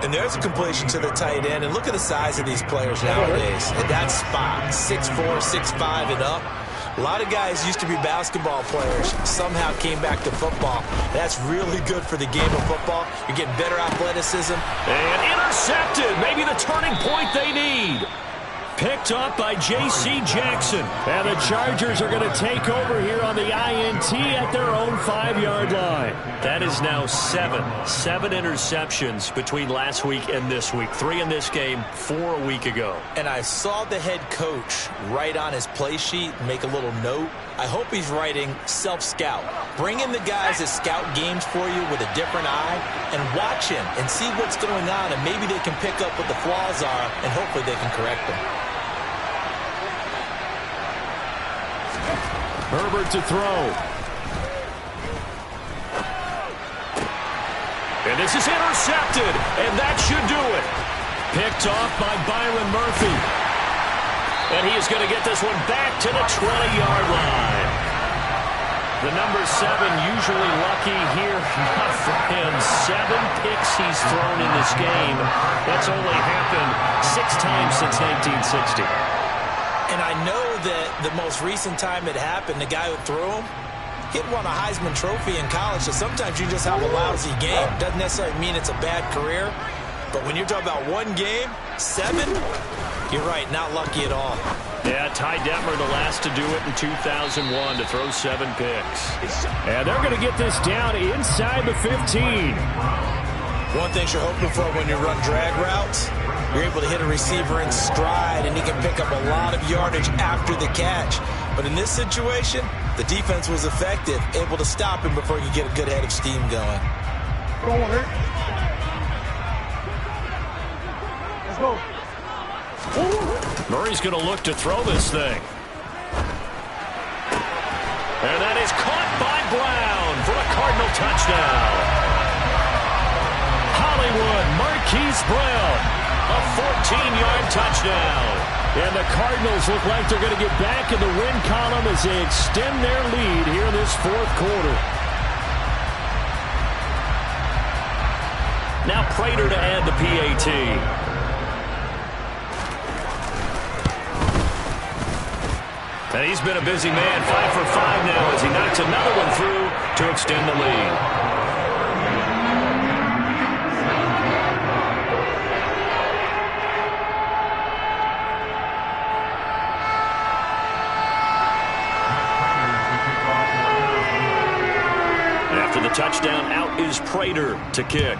Speaker 3: And there's a completion to the tight end. And look at the size of these players nowadays. At that spot, 6'4", 6'5", and up. A lot of guys used to be basketball players, somehow came back to football. That's really good for the game of football. You're getting better athleticism.
Speaker 1: And intercepted, maybe the turning point they need. Picked up by J.C. Jackson. And the Chargers are going to take over here on the INT at their own 5-yard line. That is now 7 interceptions between last week and this week. 3 in this game, 4 a week ago.
Speaker 3: And I saw the head coach write on his play sheet, make a little note. I hope he's writing self-scout. Bring in the guys that scout games for you with a different eye and watch him and see what's going on, and maybe they can pick up what the flaws are, and hopefully they can correct them.
Speaker 1: Herbert to throw. And this is intercepted, and that should do it. Picked off by Byron Murphy. And he is going to get this one back to the 20-yard line. The number 7 usually lucky here. Not for him. 7 picks he's thrown in this game. That's only happened 6 times since 1960.
Speaker 3: And I know that the most recent time it happened, the guy who threw him, he'd won a Heisman Trophy in college, so sometimes you just have a lousy game. Doesn't necessarily mean it's a bad career, but when you're talking about one game, 7, you're right, not lucky at all.
Speaker 1: Yeah, Ty Detmer the last to do it in 2001 to throw 7 picks. And they're going to get this down inside the 15.
Speaker 3: One thing you're hoping for when you run drag routes, you're able to hit a receiver in stride, and he can pick up a lot of yardage after the catch. But in this situation, the defense was effective, able to stop him before he could get a good head of steam going.
Speaker 4: Let's go.
Speaker 1: Murray's going to look to throw this thing. And that is caught by Brown for a Cardinal touchdown. Hollywood Marquise Brown, a 14-yard touchdown. And the Cardinals look like they're going to get back in the win column as they extend their lead here in this 4th quarter. Now Prater to add the PAT. And he's been a busy man, 5 for 5 now as he knocks another one through to extend the lead. After the touchdown, out is Prater to kick.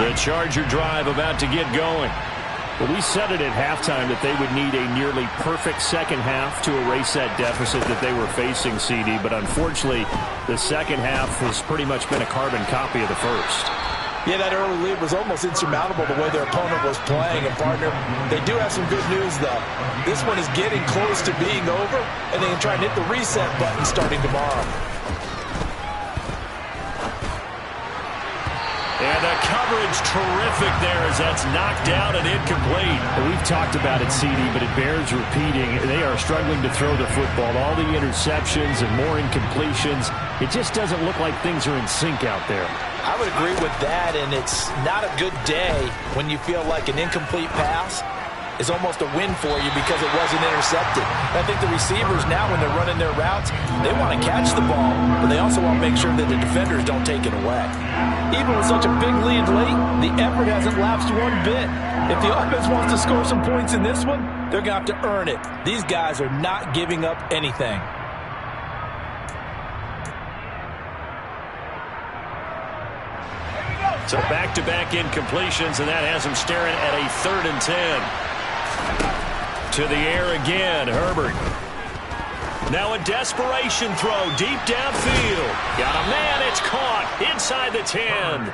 Speaker 1: The Charger drive about to get going. Well, we said it at halftime that they would need a nearly perfect second half to erase that deficit that they were facing, CD. But unfortunately, the second half has pretty much been a carbon copy of the first.
Speaker 2: Yeah, that early lead was almost insurmountable the way their opponent was playing. And, partner, they do have some good news, though. This one is getting close to being over, and they can try and hit the reset button starting tomorrow.
Speaker 1: And the coverage terrific there as that's knocked out and incomplete. We've talked about it, CD, but it bears repeating. They are struggling to throw the football. All the interceptions and more incompletions. It just doesn't look like things are in sync out there.
Speaker 2: I would agree with that, and it's not a good day when you feel like an incomplete pass is almost a win for you because it wasn't intercepted. I think the receivers now, when they're running their routes, they want to catch the ball, but they also want to make sure that the defenders don't take it away. Even with such a big lead late, the effort hasn't lapsed one bit. If the offense wants to score some points in this one, they're going to have to earn it. These guys are not giving up anything.
Speaker 1: So back-to-back incompletions, and that has them staring at a 3rd and 10. To the air again, Herbert. Now a desperation throw deep downfield. Got a man, it's caught inside the 10.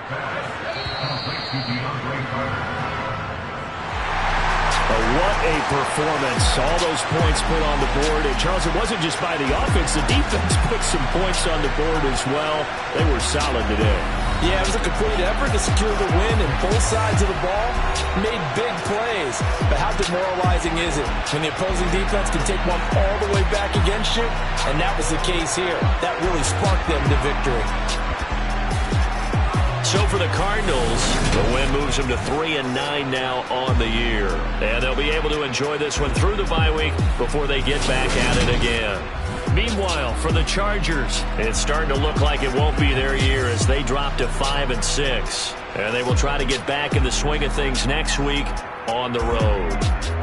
Speaker 1: What a performance. All those points put on the board. And, Charles, it wasn't just by the offense. The defense put some points on the board as well. They were solid today.
Speaker 2: Yeah, it was a complete effort to secure the win, and both sides of the ball made big plays. But how demoralizing is it when the opposing defense can take one all the way back against you? And that was the case here. That really sparked them to victory.
Speaker 1: So for the Cardinals, the win moves them to 3-9 now on the year. And they'll be able to enjoy this one through the bye week before they get back at it again. Meanwhile, for the Chargers, it's starting to look like it won't be their year as they drop to 5-6. And they will try to get back in the swing of things next week on the road.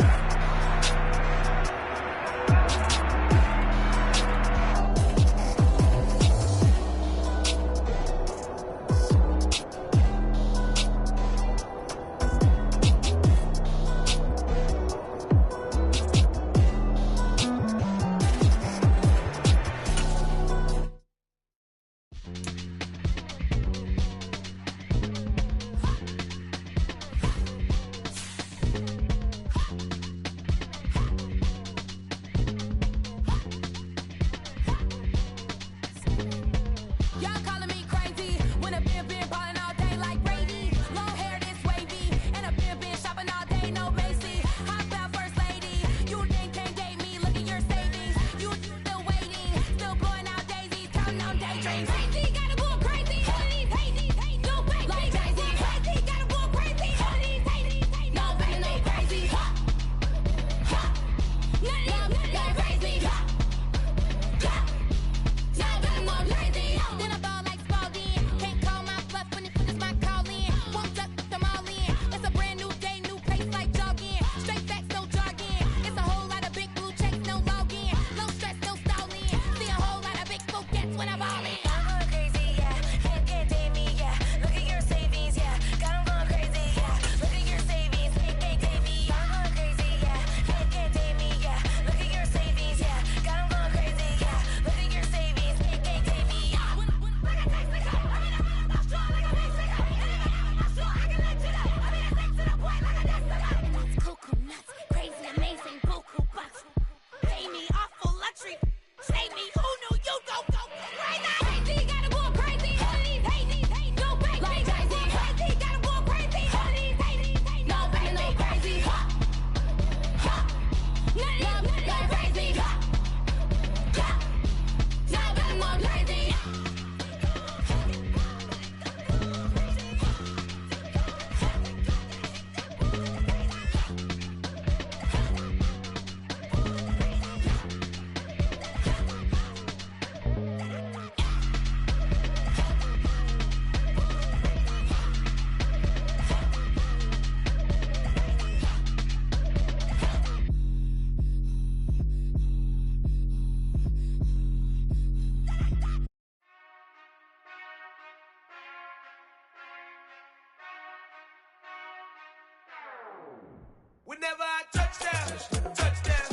Speaker 4: Whenever I touchdown, touchdown,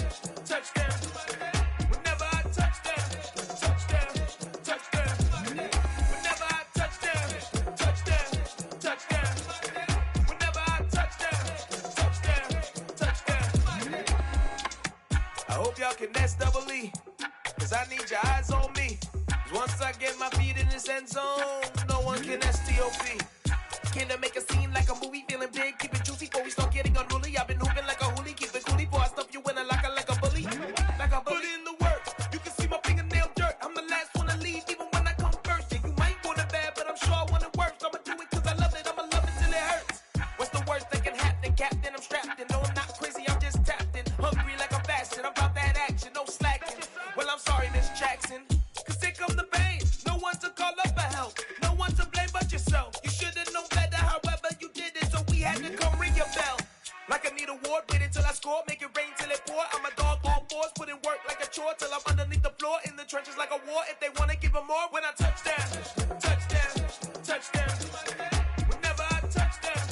Speaker 4: touchdown. Whenever I touchdown, touchdown, touchdown. Whenever I touchdown, touchdown, touchdown. Whenever I touchdown, touchdown, touchdown. I hope y'all can double E, cause I need your eyes on me. Cause once I get my feet in this end zone, no one can STOP. Can I make a scene like a movie, feeling big, keep it juicy before we start getting unruly. I've been hooping like a hoolie, keep it coolie before I stuff you in a locker like a bully. Like a bully. Put in the work, you can see my fingernail dirt. I'm the last one to leave, even when I come first. Yeah, you might want it bad, but I'm sure I want it worse. I'ma do it cause I love it, I'ma love it till it hurts. What's the worst that can happen, Captain? I'm strapped in, no I'm not crazy, I'm just tapped in. Hungry like I'm fasting, I'm about that action, no slacking. Well, I'm sorry, Miss Jackson, cause here come the pain. No one to call up for help, no one to blame but yourself. You should've known better, however you did it, so we had to come ring your bell. Like I need a award, wait until I score, make it rain till it pour. I'm a dog all fours, put in work like a chore till I'm underneath the floor, in the trenches like a war. If they wanna give them more, when I touchdown, touchdown, touchdown. Whenever I touchdown,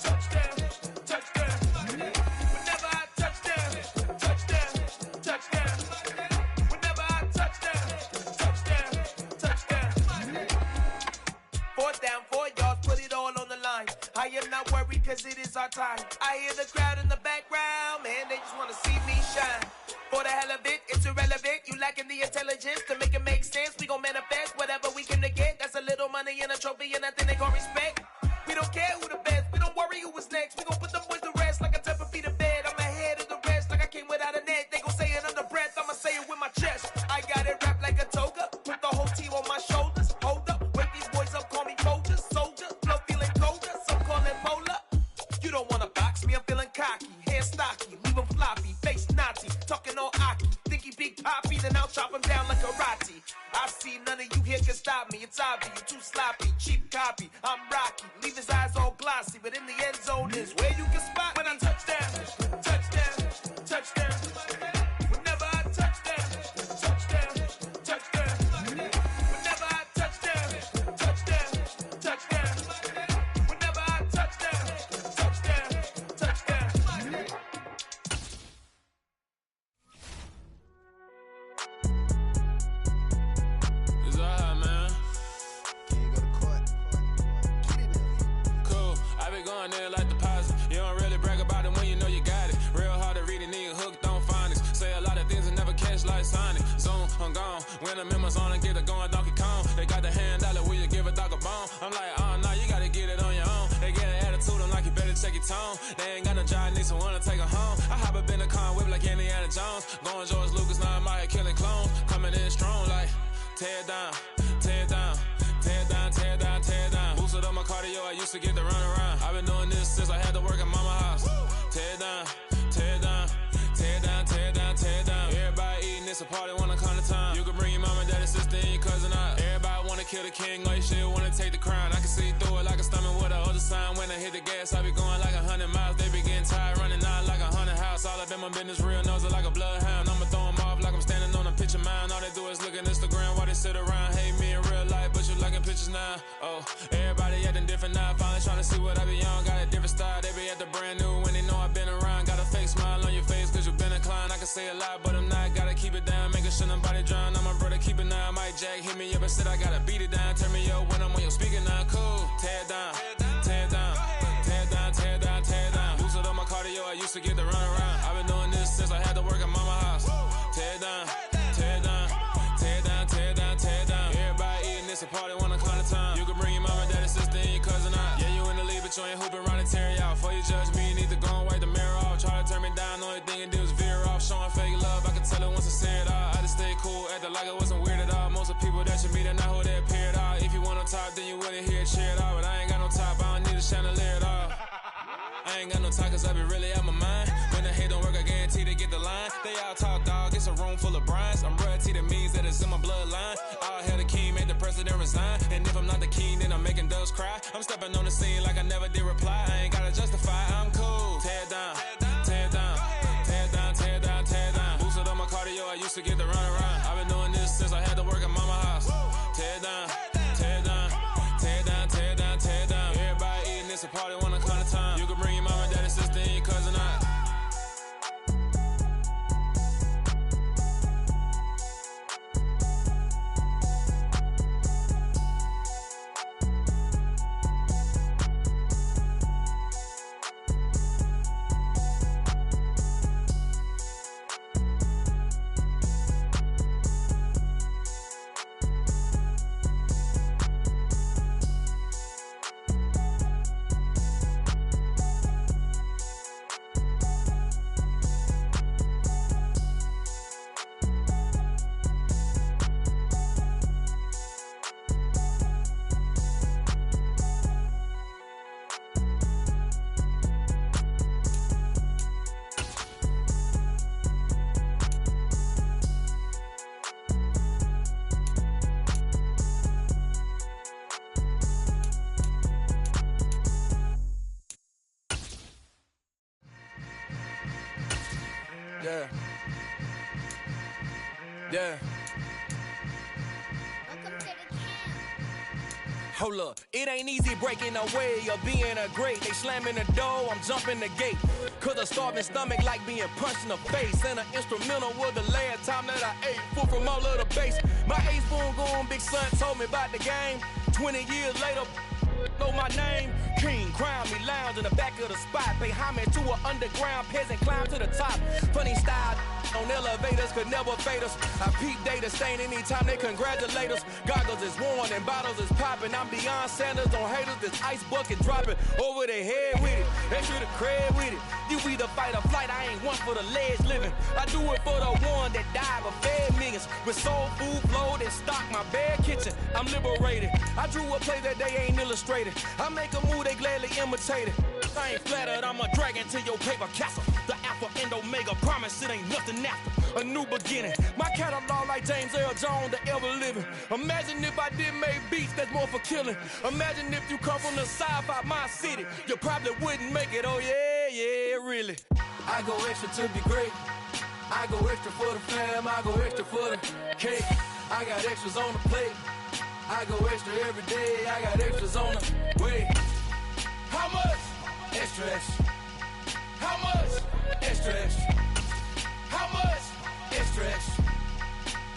Speaker 4: touchdown, touchdown. Whenever I touchdown, touchdown, touchdown. Whenever I touchdown, touchdown, touchdown. 4th down, 4 yards, put it all on the line. I am not worried cause it is our time. I hear the crowd in the background, man, they just wanna see me shine. For the hell of it, it's irrelevant. You lacking the intelligence to make it make sense. We gon' manifest whatever we came to get. That's a little money and a trophy and nothing they gon' respect. We don't care who the best, we don't worry who was next. We gon' put them boys to rest like a temper feet of bed. I'm ahead of the rest like I came without a net. They gon' say it under breath, I'ma say it with my chest. I got it wrapped like a toga, put the whole team on my shoulders. Hold up, wake these boys up, call me Folger, soldier. Flow feeling colder, some call it polar. You don't wanna box me, I'm feeling cocky. Hair stocky, leave him floppy, face naughty. Talking all aki, think he big poppy, then I'll chop him down like karate. I see none of you here can stop me. It's obvious, you too sloppy, cheap copy. I'm Rocky, leave his eyes all glossy, but in the end zone is where you can spot when I touchdown, touchdown, touchdown. Whenever I touchdown, touchdown, touchdown. Whenever I touchdown, touchdown, touchdown. Whenever I touchdown, touchdown, touchdown.
Speaker 5: It's alright, man. Cool, I been going there like deposit. You don't really brag about it when you know you got it. Real hard to read a nigga hooked on phonics. Say a lot of things and never catch like Sonic. Zoom, I'm gone. When the members on and get it going Donkey Kong. They got the hand dollar, will you give a dog a bone? I'm like, oh no, you gotta get it on your own. They get an attitude, I'm like, you better check your tone. They ain't got no job, need someone to take her home. I hop up in the car, whip like Indiana Jones. Going George Lucas, now I'm out here killing clones. Coming in strong like, tear down, tear down. Tear down, tear down, tear down. Boosted up my cardio, I used to get to run around. I've been doing this since I had to work at mama house. Tear down, tear down, tear down, tear down, tear down. Everybody eating, it's a party, wanna come to time. You can bring your mama, daddy, sister, and your cousin out. Everybody wanna kill the king, or you shit wanna take the crown. I can see through it like a stomach with a other sign. When I hit the gas, I be going like 100 miles. They be getting tired, running out like 100 house. All up in my business, real nose it like a bloodhound. I'ma throw them off like I'm standing on a picture mound. All they do is look at Instagram while they sit around. Hate me in real life, but you liking pictures now. Oh, everybody acting different now. Finally trying to see what I be on. Got a different style, they be at the brand new when they know I've been around. Got a fake smile on your face cause you been inclined. I can say a lot, but I'm not. Gotta keep it down, making sure nobody drown. I'm my brother, keep it now. Mike Jack hit me up and said I gotta beat it down. Turn me up when I'm on your speaker now. Cool, tear down, tear down, tear down, tear down, tear down. Boosted up my cardio, I used to get to run around. I've been doing this since I had to work at mama house. Tear down, tear down, tear down, tear down, tear down. Everybody eating, it's a party, wanna come to time. You can bring your mama, daddy, sister, and your cousin out. Yeah, you in the league, but you ain't hooping around and tear you out. Before you judge me, you need to go and wipe the mirror off. Try to turn me down, only thing you do is veer off. Showing fake love, I can tell it once I see it all. I just stay cool, acting like it wasn't weird at all. Most of the people that you meet are not who they appear at all. If you want on top, then you wouldn't hear it cheer at all. But I ain't got no top, I don't need a chandelier at all. I ain't got no time cause I be really out my mind. When the hate don't work, I guarantee they get the line. They all talk dog, it's a room full of brinds. I'm royalty, that means that it's in my bloodline. All hail the king, made the president resign. And if I'm not the king, then I'm making doves cry. I'm stepping on the scene like I never did reply. I ain't gotta justify, I'm cool. Tear down, tear down, tear down, tear down, tear down. Boosted up my cardio, I used to get to run around. I've been doing this since I had to work at mama house. Tear down, tear down, tear down, tear down, tear down. Everybody eating, it's a party, wanna come to time. You can bring your mama, daddy, sister, and your cousin out.
Speaker 6: Yeah. Yeah. Hold up, it ain't easy breaking away or being a great. They slamming the door, I'm jumping the gate. Cause a starving stomach like being punched in the face. And an instrumental was the last time that I ate. Food from all of the bass. My ace boom going, big son told me about the game. 20 years later, know my name. King, crown me, lounge in the back of the spot. Pay homage to an underground peasant, climb to the top. Funny style on elevators could never fade us. I peep data stain anytime they congratulate us. Goggles is worn and bottles is popping. I'm Deion Sanders on haters, this ice bucket dropping over their head with it. Extra the cred with it. You either fight or flight, I ain't one for the ledge living. I do it for the one that died but fed millions. With soul food flowed and stock my bad kitchen. I'm liberated. I drew a play that they ain't illustrated. I make a move, they gladly imitate it. I ain't flattered, I'm a dragon to your paper castle. The Alpha and Omega, promise it ain't nothing after. A new beginning. My catalog like James Earl Jones, the ever living. Imagine if I did make beats that's more for killing. Imagine if you come from the sci-fi my city. You probably wouldn't make it, oh yeah, really. I go extra to be great. I go extra for the fam, I go extra for the cake. I got extras on the plate. I go extra every day, I got extras on the way. How much? Extra, extra. How much? Extra, extra. How much? Extra, extra.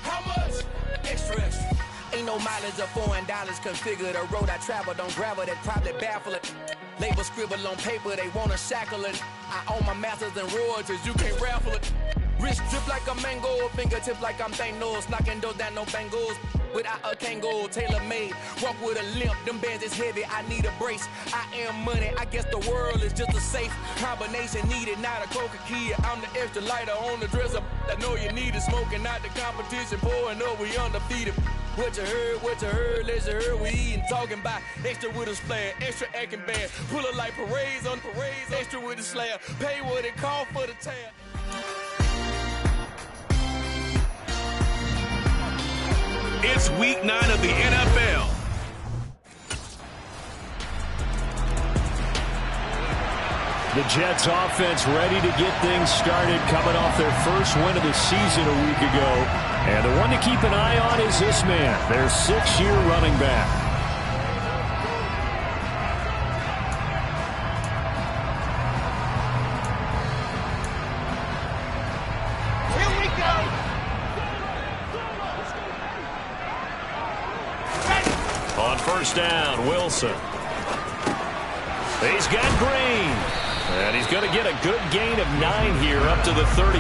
Speaker 6: How much? Extra, extra. Ain't no mileage of $4 configure the road I travel. Don't gravel that probably baffle it. Label scribble on paper, they wanna shackle it. I own my masters and royalties, you can't raffle it. Wrist drip like a mango, fingertip like I'm Thanos. Knocking doors down, no bangles. Without a Kango, tailor-made. Walk with a limp, them bands is heavy, I need a brace. I am money, I guess the world is just a safe combination needed, not a coca key. I'm the extra lighter on the dresser. I know you need it, smoking out the competition, pouring up, we undefeated. What you heard, let's heard, we eating, talking about extra with a splash, extra acting bad. Pull it like parades on parades, extra with a slab. Pay what it cost for the tab.
Speaker 7: It's week 9 of the NFL.
Speaker 1: The Jets offense ready to get things started, coming off their first win of the season a week ago. And the one to keep an eye on is this man, their 6-year running back. On first down, Wilson. He's got Green. And he's going to get a good gain of 9 here up to the 34.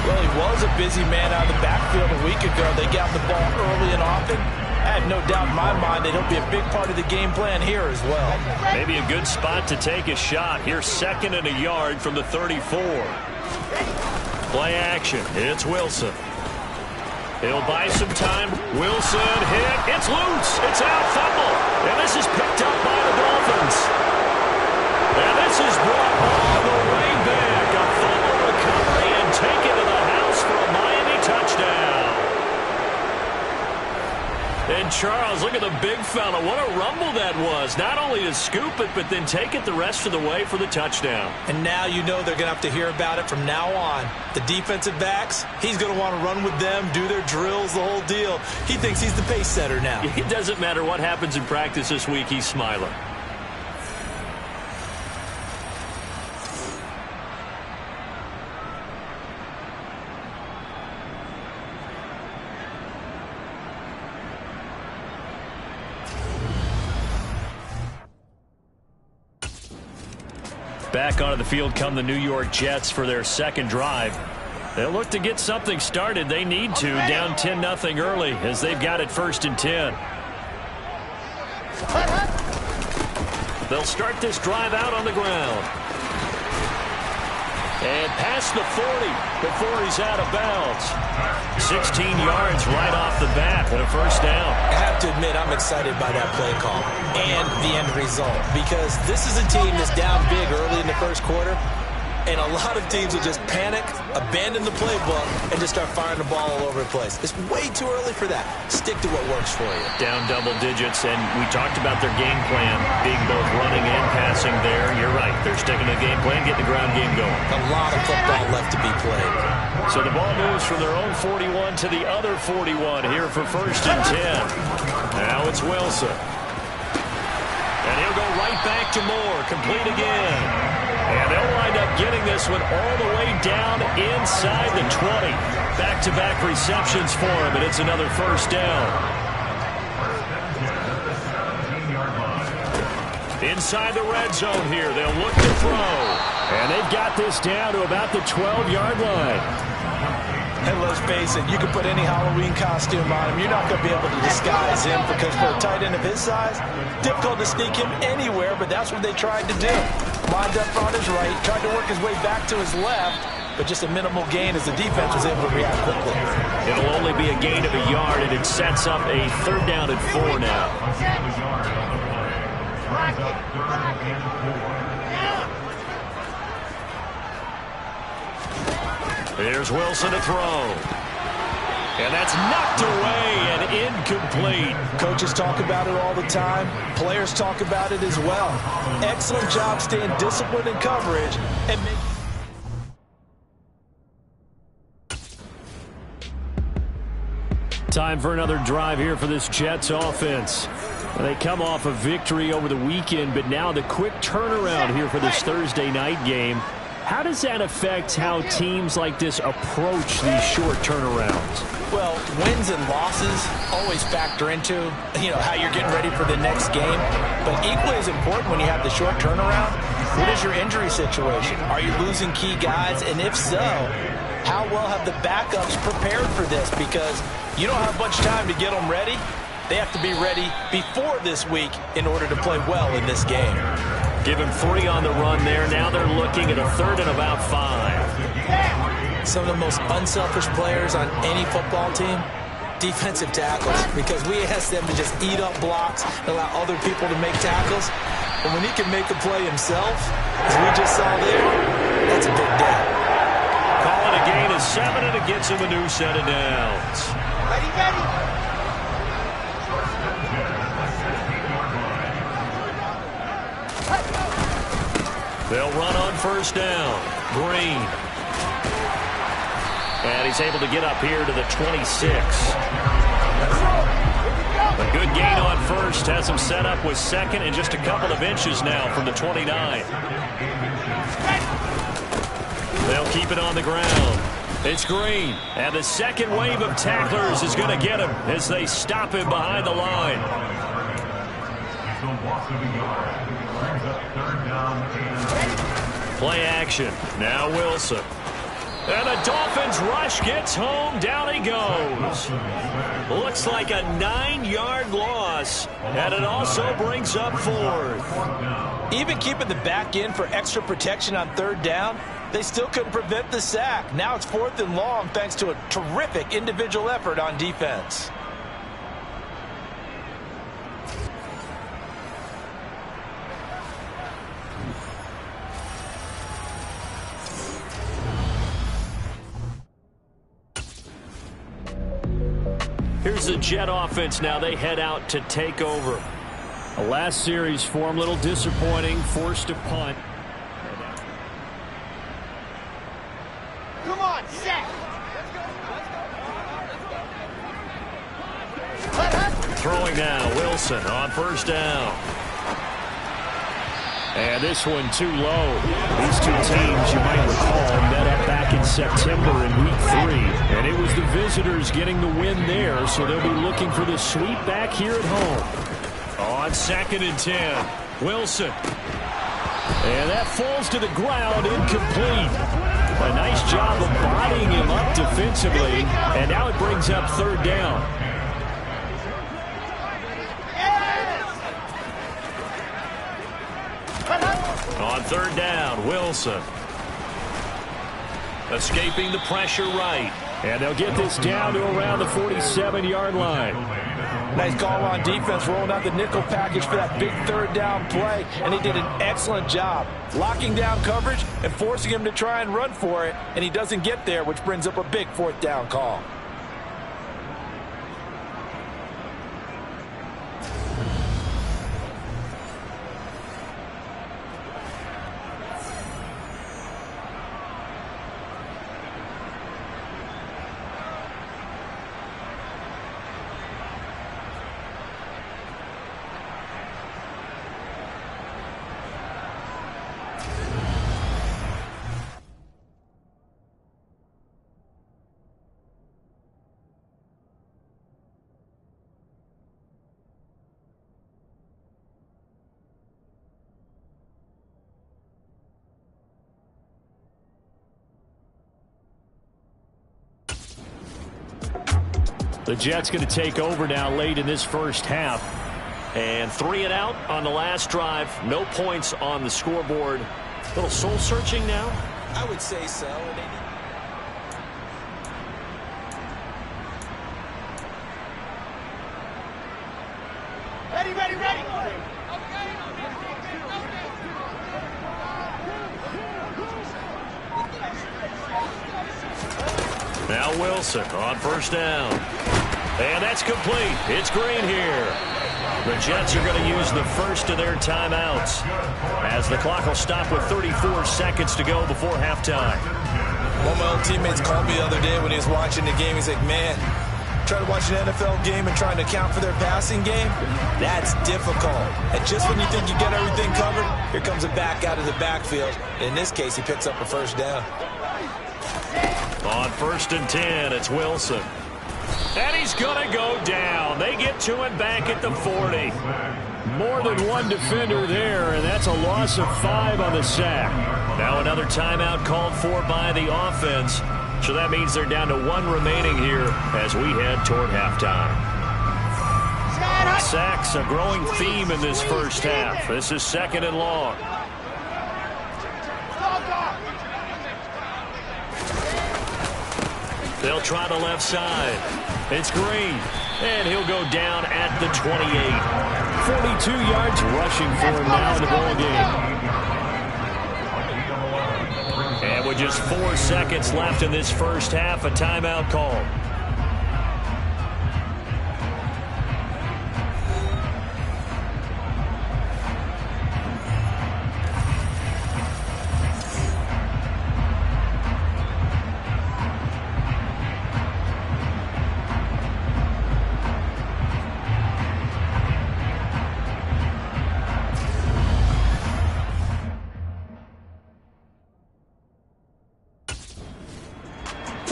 Speaker 2: Well, he was a busy man out of the backfield a week ago. They got the ball early and often. I have no doubt in my mind that he'll be a big part of the game plan here as well.
Speaker 1: Maybe a good spot to take a shot. Here's 2nd and a yard from the 34. Play action. It's Wilson. He'll buy some time. Wilson hit. It's loose. It's out. Fumble. And this is picked up by the Dolphins. And this is brought all the way back. A fumble recovery and taken to the house for a Miami touchdown. And Charles, look at the big fella. What a rumble that was. Not only to scoop it, but then take it the rest of the way for the touchdown.
Speaker 2: And now you know they're going to have to hear about it from now on. The defensive backs, he's going to want to run with them, do their drills, the whole deal. He thinks he's the pace setter now.
Speaker 1: It doesn't matter what happens in practice this week, he's smiling. Back onto the field come the New York Jets for their second drive. They'll look to get something started. They need to. Down 10-0 early as they've got it 1st and 10. They'll start this drive out on the ground. And past the 40 before he's out of bounds. 16 yards right off the bat and a first down.
Speaker 2: I have to admit, I'm excited by that play call and the end result, because this is a team that's down big early in the first quarter.
Speaker 3: And a lot of teams will just panic, abandon the playbook, and just start firing the ball all over the place. It's way too early for that. Stick to what works for you.
Speaker 1: Down double digits, and we talked about their game plan being both running and passing there. You're right. They're sticking to the game plan, getting the ground game going.
Speaker 3: A lot of football left to be played.
Speaker 1: So the ball moves from their own 41 to the other 41 here for 1st and 10. Now it's Wilson. And he'll go right back to Moore. Complete again. And they'll wind up getting this one all the way down inside the 20. Back-to-back receptions for him, and it's another 1st down. Inside the red zone here, they'll look to throw. And they've got this down to about the 12-yard line.
Speaker 2: And let's face it, you can put any Halloween costume on him. You're not going to be able to disguise him because for a tight end of his size, difficult to sneak him anywhere, but that's what they tried to do. Lined up on his right, tried to work his way back to his left, but just a minimal gain as the defense was able to react quickly.
Speaker 1: It'll only be a gain of a yard, and it sets up a 3rd down and 4 now. There's Wilson to throw. And that's knocked away and incomplete.
Speaker 2: Coaches talk about it all the time. Players talk about it as well. Excellent job staying disciplined in coverage and making.
Speaker 1: Time for another drive here for this Jets offense. They come off a victory over the weekend, but now the quick turnaround here for this Thursday night game. How does that affect how teams like this approach these short turnarounds?
Speaker 2: Well, wins and losses always factor into, how you're getting ready for the next game. But equally as important when you have the short turnaround, what is your injury situation? Are you losing key guys? And if so, how well have the backups prepared for this? Because you don't have much time to get them ready. They have to be ready before this week in order to play well in this game.
Speaker 1: Give him 3 on the run there. Now they're looking at a 3rd and about 5.
Speaker 3: Some of the most unselfish players on any football team, defensive tackles, because we ask them to just eat up blocks and allow other people to make tackles. But when he can make the play himself, as we just saw there, that's a big day.
Speaker 1: Call it a gain of 7, and it gets him a new set of downs.
Speaker 4: Ready.
Speaker 1: They'll run on 1st down. Green. And he's able to get up here to the 26. A good gain on 1st. Has him set up with 2nd and just a couple of inches now from the 29. They'll keep it on the ground. It's Green. And the 2nd wave of tacklers is going to get him as they stop him behind the line. Play action. Now Wilson. And the Dolphins rush gets home. Down he goes. Looks like a 9-yard loss. And it also brings up 4th.
Speaker 2: Even keeping the back in for extra protection on 3rd down, they still couldn't prevent the sack. Now it's 4th and long thanks to a terrific individual effort on defense.
Speaker 1: Here's the Jet offense now. They head out to take over. The last series for them, a little disappointing, forced to punt.
Speaker 4: Come on, set.
Speaker 1: Throwing now, Wilson on 1st down. And this one too low. These two teams, you might recall, met up back in September in Week 3. And it was the visitors getting the win there, so they'll be looking for the sweep back here at home. On 2nd and 10, Wilson. And that falls to the ground, incomplete. A nice job of bodying him up defensively. And now it brings up 3rd down. On 3rd down, Wilson. Escaping the pressure right. And they'll get this down to around the 47-yard line.
Speaker 2: Nice call on defense, rolling out the nickel package for that big third down play, and he did an excellent job locking down coverage and forcing him to try and run for it, and he doesn't get there, which brings up a big fourth down call.
Speaker 1: The Jets going to take over now late in this first half. And 3 and out on the last drive. No points on the scoreboard. A little soul searching now?
Speaker 3: I would say so.
Speaker 4: Ready, ready, ready.
Speaker 1: Now Wilson on first down. And that's complete. It's Green here. The Jets are going to use the first of their timeouts as the clock will stop with 34 seconds to go before halftime.
Speaker 3: One of my old teammates called me the other day when he was watching the game. He's like, man, trying to watch an NFL game and trying to account for their passing game, that's difficult. And just when you think you get everything covered, here comes a back out of the backfield. In this case, he picks up a first down.
Speaker 1: On 1st and 10, it's Wilson. And he's going to go down. They get to him back at the 40. More than one defender there, and that's a loss of 5 on the sack. Now another timeout called for by the offense. So that means they're down to 1 remaining here as we head toward halftime. Sacks, a growing theme in this first half. This is 2nd and long. They'll try the left side. It's Green, and he'll go down at the 28. 42 yards rushing for him now in the ball game. And with just 4 seconds left in this first half, a timeout call.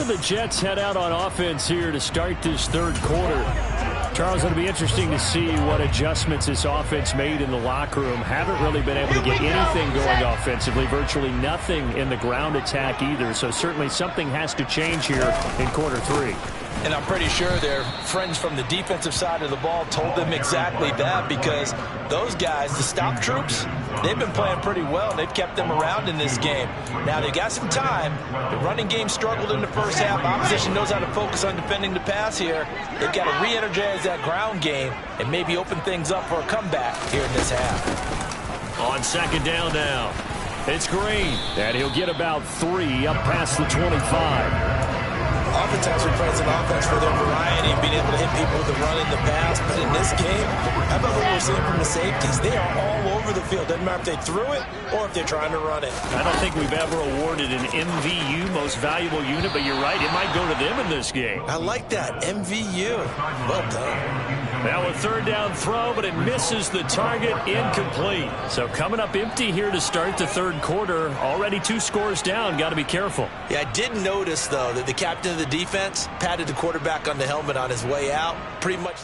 Speaker 1: The Jets head out on offense here to start this third quarter. Charles, it'll be interesting to see what adjustments this offense made in the locker room. Haven't really been able to get anything going offensively. Virtually nothing in the ground attack either. So certainly something has to change here in quarter 3.
Speaker 2: And I'm pretty sure their friends from the defensive side of the ball told them exactly that, because those guys, the stop troops, they've been playing pretty well, and they've kept them around in this game. Now, they got some time. The running game struggled in the first half. Opposition knows how to focus on defending the pass here. They've got to re-energize that ground game and maybe open things up for a comeback here in this half.
Speaker 1: On 2nd down now, it's Green, and he'll get about 3 up past the 25.
Speaker 3: Oftentimes we praise an offense for their variety and being able to hit people with the run and the pass. But in this game, how about what we're seeing from the safeties? They are all over the field. Doesn't matter if they threw it or if they're trying to run it.
Speaker 1: I don't think we've ever awarded an MVU, most valuable unit, but you're right, it might go to them in this game.
Speaker 3: I like that, MVU. Well done.
Speaker 1: Now a 3rd down throw, but it misses the target, incomplete. So coming up empty here to start the third quarter. Already 2 scores down. Got to be careful.
Speaker 3: Yeah, I did notice, though, that the captain of the defense patted the quarterback on the helmet on his way out. Pretty much.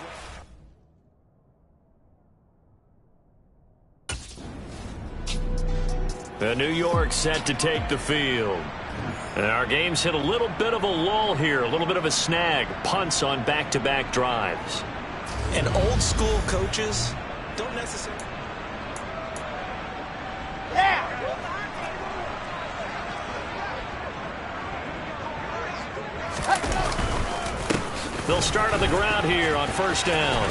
Speaker 1: The New York set to take the field. And our game's hit a little bit of a lull here, a little bit of a snag. Punts on back-to-back drives.
Speaker 3: And old school coaches don't necessarily.
Speaker 1: They'll start on the ground here on first down.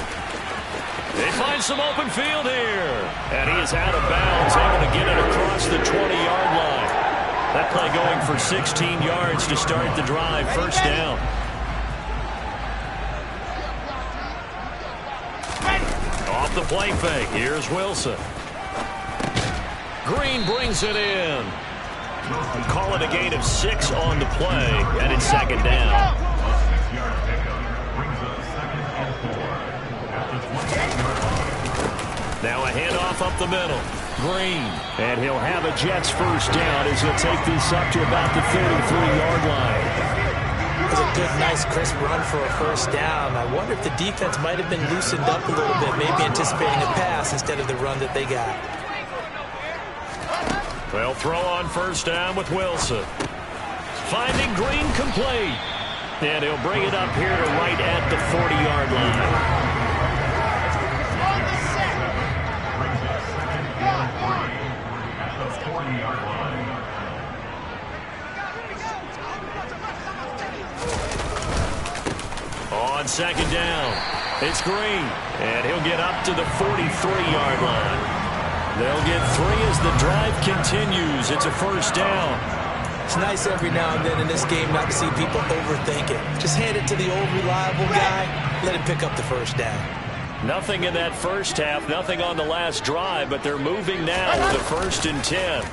Speaker 1: They find some open field here. And he is out of bounds, able to get it across the 20-yard line. That play going for 16 yards to start the drive. First down. Off the play fake. Here's Wilson. Green brings it in. Call it a gain of 6 on the play, and it's second down. Now a handoff up the middle. Green, and he'll have a Jets first down as he'll take this up to about the 33-yard line.
Speaker 3: It was a good, nice, crisp run for a first down. I wonder if the defense might have been loosened up a little bit, maybe anticipating a pass instead of the run that they got.
Speaker 1: They'll throw on first down with Wilson. Finding Green complete. And he'll bring it up here to right at the 40-yard line. On second down, it's Green, and he'll get up to the 43-yard line. They'll get 3 as the drive continues. It's a first down.
Speaker 3: It's nice every now and then in this game not to see people overthink it. Just hand it to the old reliable guy, let him pick up the first down.
Speaker 1: Nothing in that first half, nothing on the last drive, but they're moving now with a 1st and 10.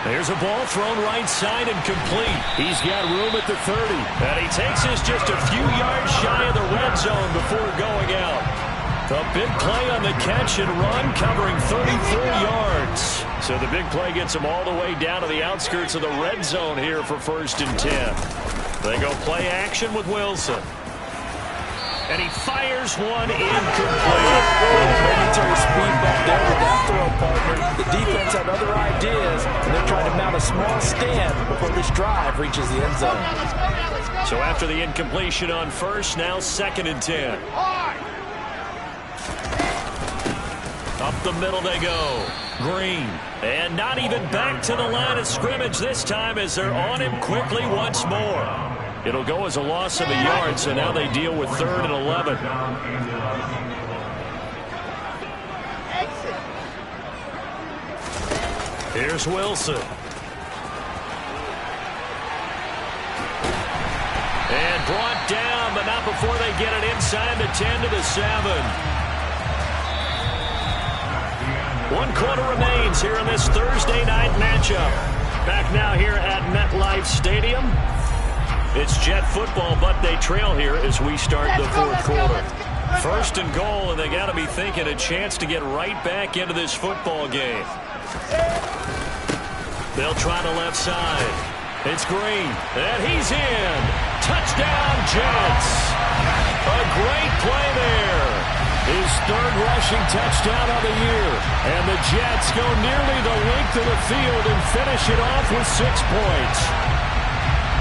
Speaker 1: There's a ball thrown right side and complete. He's got room at the 30. And he takes us just a few yards shy of the red zone before going out. A big play on the catch and run, covering 34 yards. So the big play gets him all the way down to the outskirts of the red zone here for 1st and 10. They go play action with Wilson. And he fires one incomplete.
Speaker 2: Momentary speed back there with that throw, partner. The defense had other ideas, and they're trying to mount a small stand before this drive reaches the end zone.
Speaker 1: So after the incompletion on first, now 2nd and 10. Up the middle they go. Green. And not even back to the line of scrimmage this time as they're on him quickly once more. It'll go as a loss of a yard, so now they deal with 3rd and 11. Here's Wilson. And brought down, but not before they get it inside the 10 to the 7. 1 quarter remains here in this Thursday night matchup. Back now here at MetLife Stadium. It's Jet football, but they trail here as we start the 4th quarter. 1st and goal, and they got to be thinking a chance to get right back into this football game. They'll try the left side. It's Green, and he's in. Touchdown, Jets. A great play there. His 3rd rushing touchdown of the year. And the Jets go nearly the length of the field and finish it off with 6 points.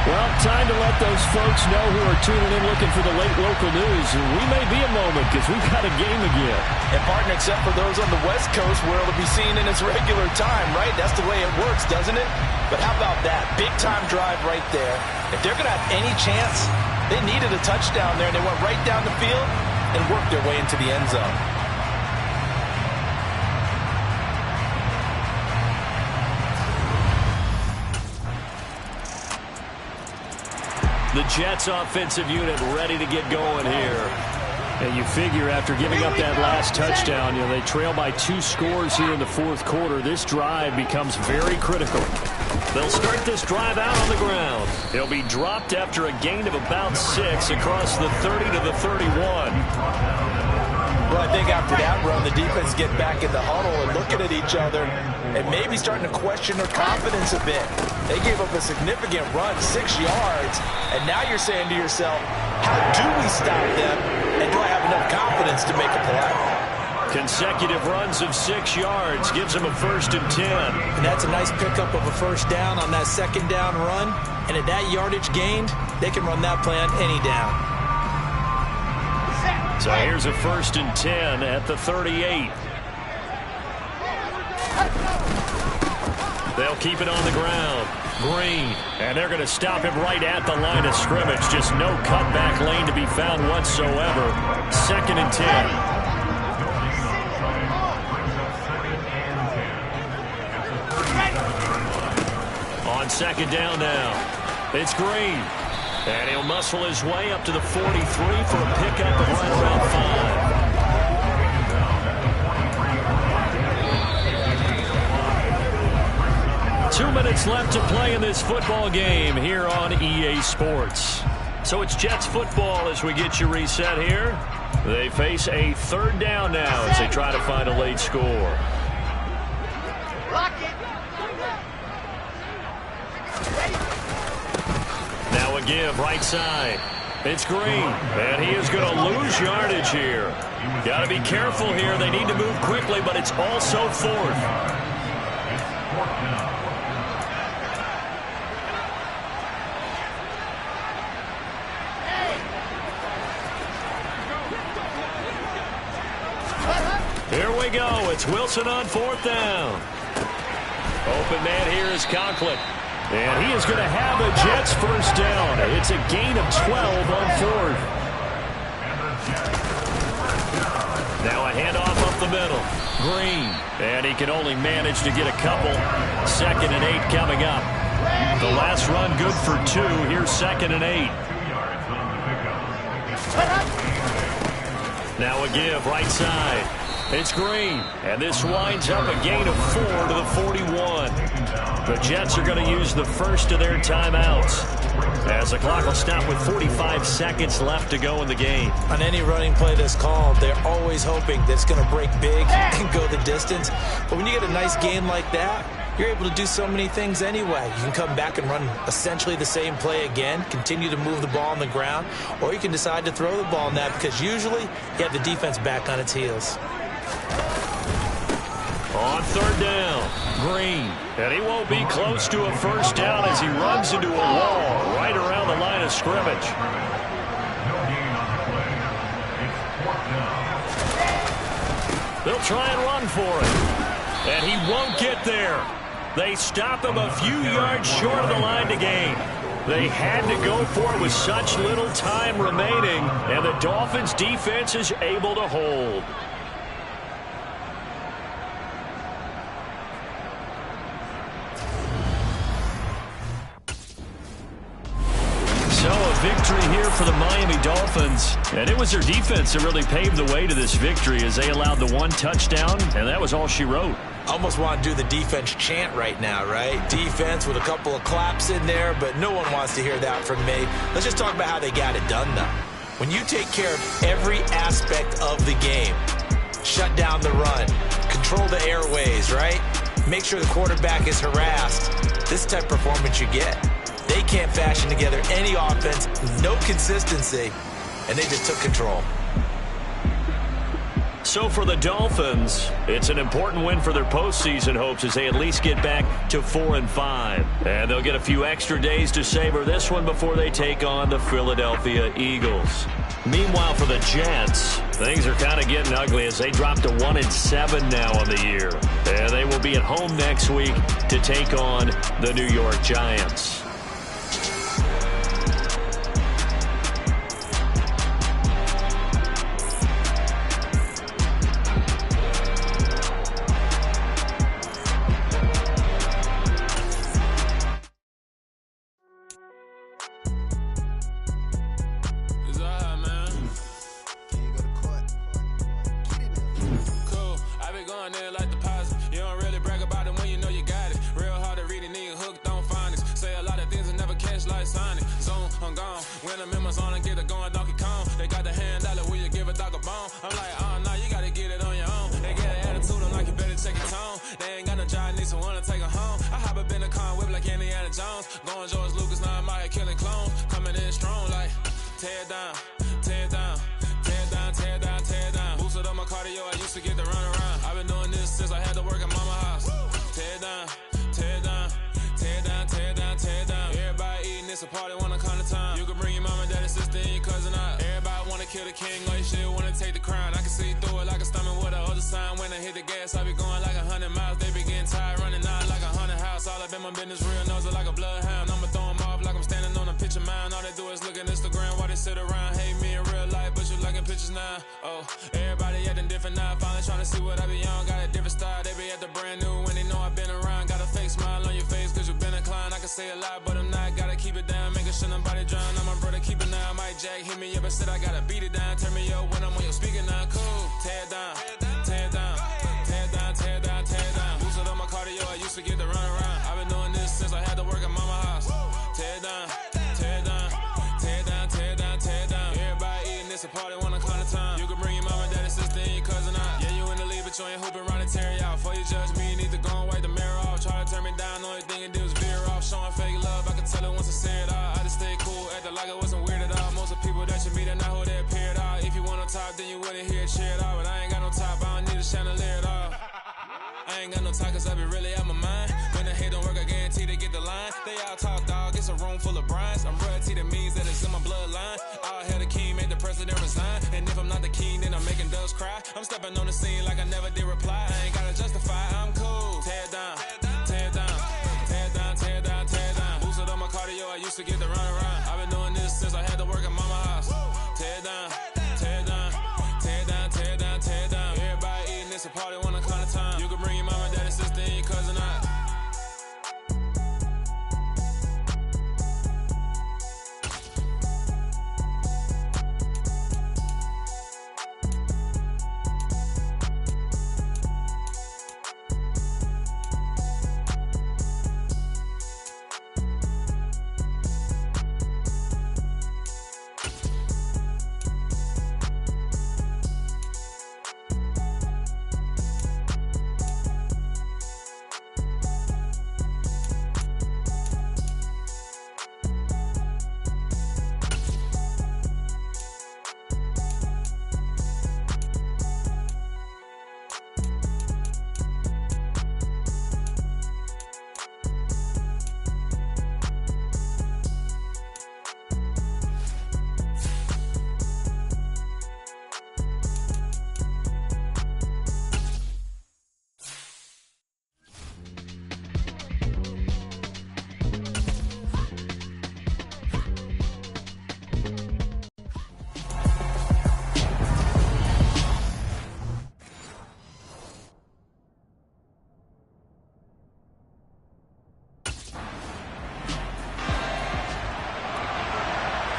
Speaker 1: Well, time to let those folks know who are tuning in looking for the late local news. We may be a moment because we've got a game again.
Speaker 2: And, partner, except for those on the West Coast where it'll be seen in its regular time, right? That's the way it works, doesn't it? But how about that? Big-time drive right there. If they're going to have any chance, they needed a touchdown there, and they went right down the field and worked their way into the end zone.
Speaker 1: The Jets offensive unit ready to get going here. And you figure after giving up that last touchdown, they trail by 2 scores here in the 4th quarter. This drive becomes very critical. They'll start this drive out on the ground. He'll be dropped after a gain of about 6 across the 30 to the 31.
Speaker 2: Well, I think after that run, the defense get back in the huddle and looking at each other and maybe starting to question their confidence a bit. They gave up a significant run, 6 yards, and now you're saying to yourself, how do we stop them, and do I have enough confidence to make a play?
Speaker 1: Consecutive runs of 6 yards gives them a 1st and 10.
Speaker 3: And that's a nice pickup of a first down on that 2nd down run. And at that yardage gained, they can run that play on any down.
Speaker 1: So here's a 1st and 10 at the 38. They'll keep it on the ground. Green. And they're going to stop him right at the line of scrimmage. Just no cutback lane to be found whatsoever. 2nd and 10. On 2nd down now. It's Green. And he'll muscle his way up to the 43 for a pickup of right around 5. 2 minutes left to play in this football game here on EA Sports. So it's Jets football as we get you reset here. They face a 3rd down now as they try to find a late score. Now a give right side. It's Green, and he is going to lose yardage here. Got to be careful here. They need to move quickly, but it's also 4th. Here we go. It's Wilson on 4th down. Open man here is Conklin. And he is going to have a Jets 1st down. It's a gain of 12 on 4th. Now a handoff up the middle. Green. And he can only manage to get a couple. 2nd and 8 coming up. The last run good for 2. Here's 2nd and 8. Now a give right side. It's Green, and this winds up a gain of 4 to the 41. The Jets are going to use the first of their timeouts as the clock will stop with 45 seconds left to go in the game.
Speaker 3: On any running play that's called, they're always hoping that it's going to break big and go the distance. But when you get a nice gain like that, you're able to do so many things anyway. You can come back and run essentially the same play again, continue to move the ball on the ground, or you can decide to throw the ball now because usually you have the defense back on its heels.
Speaker 1: On 3rd down, Green. And he won't be close to a 1st down as he runs into a wall right around the line of scrimmage. They'll try and run for it. And he won't get there. They stop him a few yards short of the line to gain. They had to go for it with such little time remaining, and the Dolphins' defense is able to hold. So a victory here for the Miami Dolphins. And it was their defense that really paved the way to this victory as they allowed the 1 touchdown, and that was all she wrote.
Speaker 3: Almost want to do the defense chant right now, right? Defense with a couple of claps in there, but no one wants to hear that from me. Let's just talk about how they got it done, though. When you take care of every aspect of the game, shut down the run, control the airways, right? Make sure the quarterback is harassed. This type of performance you get. They can't fashion together any offense, no consistency, and they just took control.
Speaker 1: So for the Dolphins, it's an important win for their postseason hopes as they at least get back to 4-5. And they'll get a few extra days to savor this one before they take on the Philadelphia Eagles. Meanwhile, for the Jets, things are kind of getting ugly as they drop to 1-7 now on the year. And they will be at home next week to take on the New York Giants.
Speaker 5: When I hit the gas, I be going like 100 miles. They begin tired running out like a 100 house. All up in my business, real nosy like a bloodhound. I'ma throw them off like I'm standing on a picture mound. All they do is look at Instagram while they sit around. Hate me in real life, but you liking pictures now. Oh, everybody acting different now. Finally trying to see what I be on. Got a different style, they be at the brand new when they know I've been around. Got a fake smile on your face cause you been inclined. I can say a lot, but I'm not. Gotta keep it down, making sure nobody drown. I'm my brother, keep it now. Mike Jack hit me up and said I gotta beat it down. Turn me up when I'm on your speaker now. Cool, tear it down, tear it down, tear it down, tear it down, tear it down. Boosted up my cardio, I used to get to run around. I've been doing this since I had to work at mama house. Tear it down, tear it down, tear it down, tear it down, tear it down. Everybody eating this a party one o'clock of time. You can bring your mama, daddy, sister, and your cousin out. Yeah, you in the lead, but you ain't hooping around and tear out. Before you judge me, you need to go and wipe the mirror off. Try to turn me down, only thing you do is veer off. Showing fake love, I can tell it once I say it all. I just stay cool, acting like it wasn't weird at all. Most of the people that you meet are not who they appear at all. If you want on top, then you wouldn't hear it cheer at all. But I ain't got no top, I don't need a chandelier at all. I ain't got no time cause I be really out my mind. When the hate don't work, I guarantee they get the line. They all talk dog, it's a room full of brinds. I'm royalty, that means that it's in my bloodline. All hell the king, made the president resign. And if I'm not the king, then I'm making doves cry. I'm stepping on the scene like I never did reply. I ain't gotta justify, I'm cool. Tear it down, tear it down, tear it down, tear it down, tear it down. Boosted up my cardio, I used to get to run around. I've been doing this since I had to work at mama house. Tear it down, tear it down, tear it down, tear it down, tear it down. Everybody eating this a party one o'clock of time. You can bring your mama, daddy, sister, and your cousin out.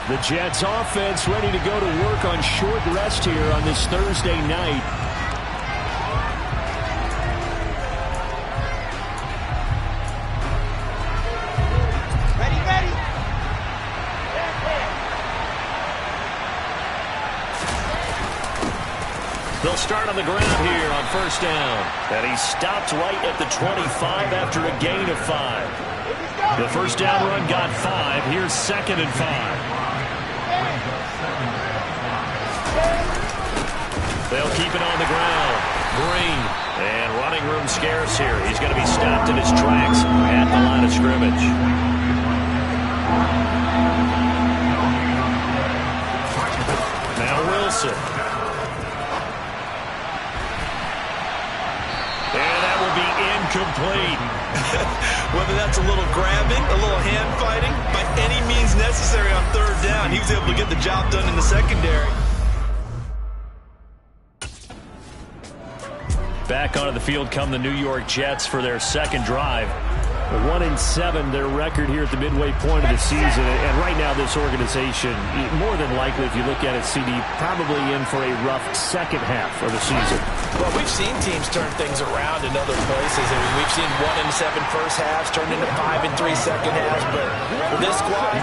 Speaker 1: The Jets offense ready to go to work on short rest here on this Thursday night.
Speaker 4: Ready, ready.
Speaker 1: They'll start on the ground here on first down. And he stopped right at the 25 after a gain of 5. The first down run got 5. Here's 2nd and 5. They'll keep it on the ground. Green. And running room scarce here. He's going to be stopped in his tracks at the line of scrimmage. Now Wilson. And that will be incomplete.
Speaker 3: Whether that's a little grabbing, a little hand fighting, by any means necessary on third down, he was able to get the job done in the secondary.
Speaker 1: Back onto the field come the New York Jets for their second drive. 1-7, their record here at the midway point of the season. And right now, this organization, more than likely, if you look at it, CD, probably in for a rough second half of the season.
Speaker 2: Well, we've seen teams turn things around in other places. I mean, we've seen 1-7 first halves turn into 5-3 second halves. But for this squad,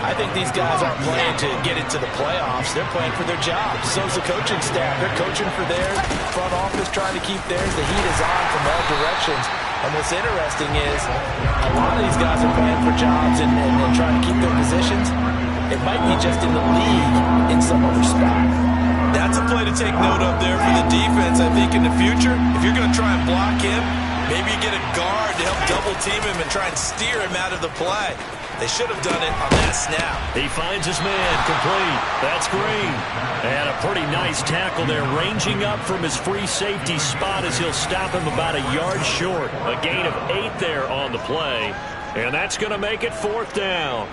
Speaker 2: I think these guys aren't playing to get into the playoffs. They're playing for their jobs. So's the coaching staff. They're coaching for theirs. Front office trying to keep theirs. The heat is on from all directions. And what's interesting is a lot of these guys are playing for jobs and trying to keep their positions. It might be just in the league in some other spot.
Speaker 3: That's a play to take note of there for the defense, I think, in the future. If you're going to try and block him, maybe you get a guard to help double team him and try and steer him out of the play. They should have done it on that snap.
Speaker 1: He finds his man, complete. That's Green. And a pretty nice tackle there, ranging up from his free safety spot as he'll stop him about a yard short. A gain of 8 there on the play. And that's going to make it 4th down.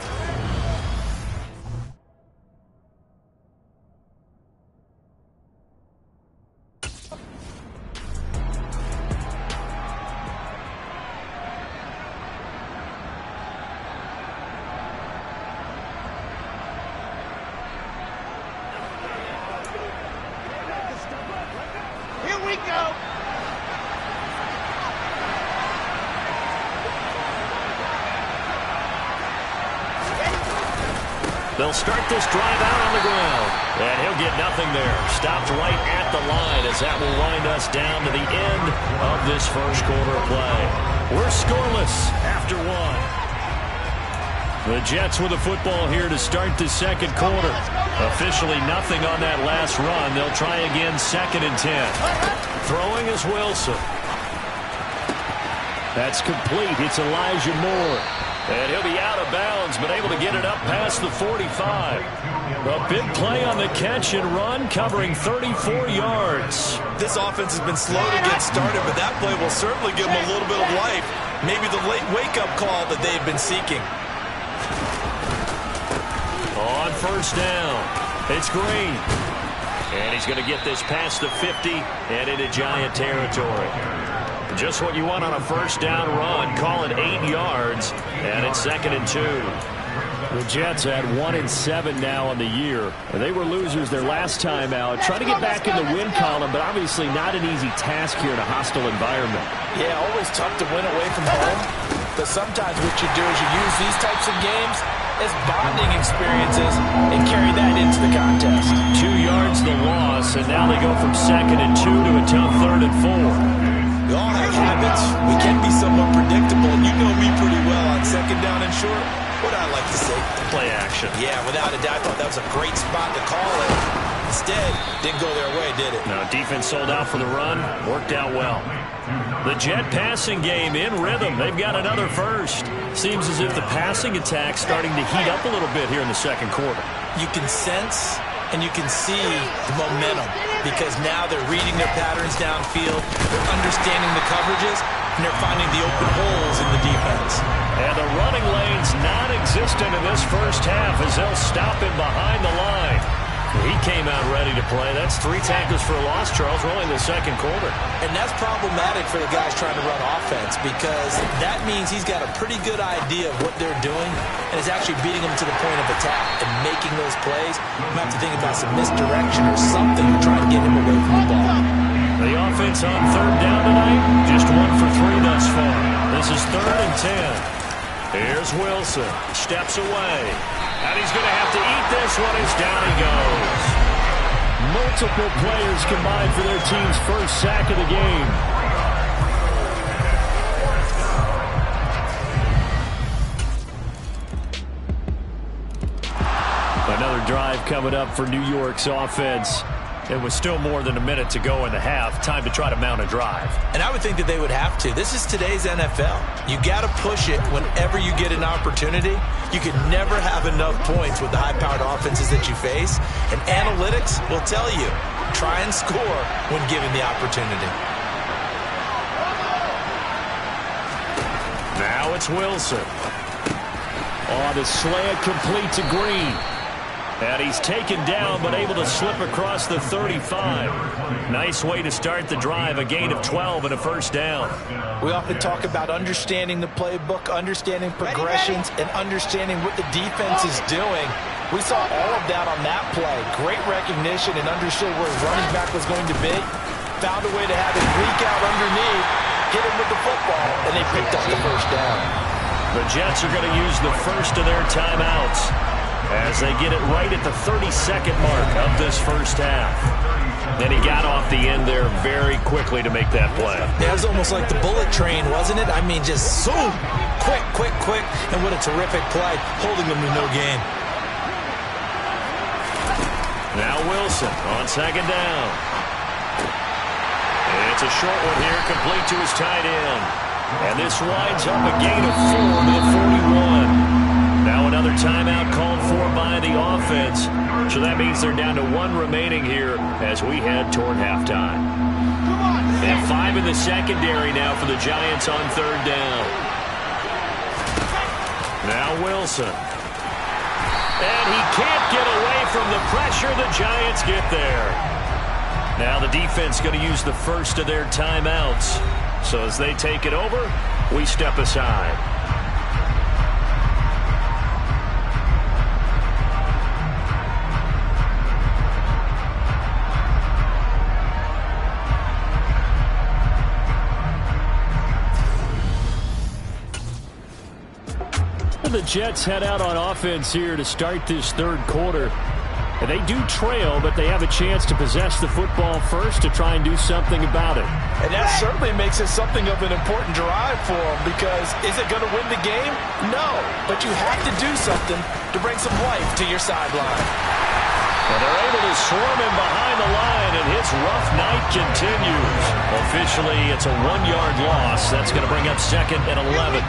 Speaker 1: They'll start this drive out on the ground. And he'll get nothing there. Stopped right at the line as that will wind us down to the end of this first quarter of play. We're scoreless after 1. The Jets with the football here to start the second quarter. Officially nothing on that last run. They'll try again 2nd and 10. Throwing is Wilson. That's complete. It's Elijah Moore. And he'll be out of bounds, but able to get it up past the 45. A big play on the catch and run, covering 34 yards.
Speaker 3: This offense has been slow to get started, but that play will certainly give them a little bit of life. Maybe the late wake-up call that they've been seeking.
Speaker 1: On first down, it's Green. And he's going to get this past the 50 and into Giant territory. Just what you want on a first down run. Call it 8 yards, and it's 2nd and 2. The Jets at 1-7 now on the year. They were losers their last time out. Trying to get back in the win column, but obviously not an easy task here in a hostile environment.
Speaker 2: Yeah, always tough to win away from home. But sometimes what you do is you use these types of games as bonding experiences and carry that into the contest.
Speaker 1: 2 yards the loss, and now they go from 2nd and 2 to a tough 3rd and 4.
Speaker 3: We all have habits. We can be somewhat predictable, and you know me pretty well on 2nd down and short. What I like to say?
Speaker 1: Play action.
Speaker 3: Yeah, without a doubt, I thought that was a great spot to call it. Instead, didn't go their way, did it?
Speaker 1: No, defense sold out for the run. Worked out well. The Jet passing game in rhythm. They've got another first. Seems as if the passing attack's starting to heat up a little bit here in the second quarter.
Speaker 3: You can sense and you can see the momentum because now they're reading their patterns downfield, they're understanding the coverages, and they're finding the open holes in the defense.
Speaker 1: And the running lane's non-existent in this first half as they'll stop him behind the line. He came out ready to play. That's 3 tackles for a loss, Charles. We're only in the second quarter.
Speaker 3: And that's problematic for the guys trying to run offense because that means he's got a pretty good idea of what they're doing and is actually beating them to the point of attack and making those plays. You might have to think about some misdirection or something to try to get him away from the ball.
Speaker 1: The offense on 3rd down tonight, just 1 for 3 thus far. This is 3rd and 10. Here's Wilson. Steps away. And he's going to have to eat this one as down he goes. Multiple players combined for their team's first sack of the game. Another drive coming up for New York's offense. It was still more than a minute to go in the half. Time to try to mount a drive.
Speaker 3: And I would think that they would have to. This is today's NFL. You got to push it whenever you get an opportunity. You can never have enough points with the high-powered offenses that you face. And analytics will tell you, try and score when given the opportunity.
Speaker 1: Now it's Wilson. Oh, the slant complete to Green. And he's taken down, but able to slip across the 35. Nice way to start the drive, a gain of 12 and a first down.
Speaker 2: We often talk about understanding the playbook, understanding progressions, and understanding what the defense is doing. We saw all of that on that play. Great recognition and understood where his running back was going to be. Found a way to have him leak out underneath, hit him with the football, and they picked up the first down.
Speaker 1: The Jets are going to use the first of their timeouts as they get it right at the 32nd mark of this first half. And he got off the end there very quickly to make that play.
Speaker 3: Yeah, it was almost like the bullet train, wasn't it? I mean, just zoom, quick, and what a terrific play, holding them to no gain.
Speaker 1: Now Wilson on 2nd down. It's a short one here, complete to his tight end. And this winds up a gain of 4 to the 41. Now another timeout called for by the offense. So that means they're down to 1 remaining here as we head toward halftime. And 5 in the secondary now for the Giants on 3rd down. Now Wilson. And he can't get away from the pressure. The Giants get there. Now the defense going to use the first of their timeouts. So as they take it over, we step aside. The Jets head out on offense here to start this 3rd quarter. And they do trail, but they have a chance to possess the football first to try and do something about it.
Speaker 2: And that certainly makes it something of an important drive for them, because is it going to win the game? No, but you have to do something to bring some life to your sideline.
Speaker 1: And they're able to swarm him behind the line, and his rough night continues. Officially, it's a 1-yard loss. That's going to bring up 2nd and 11.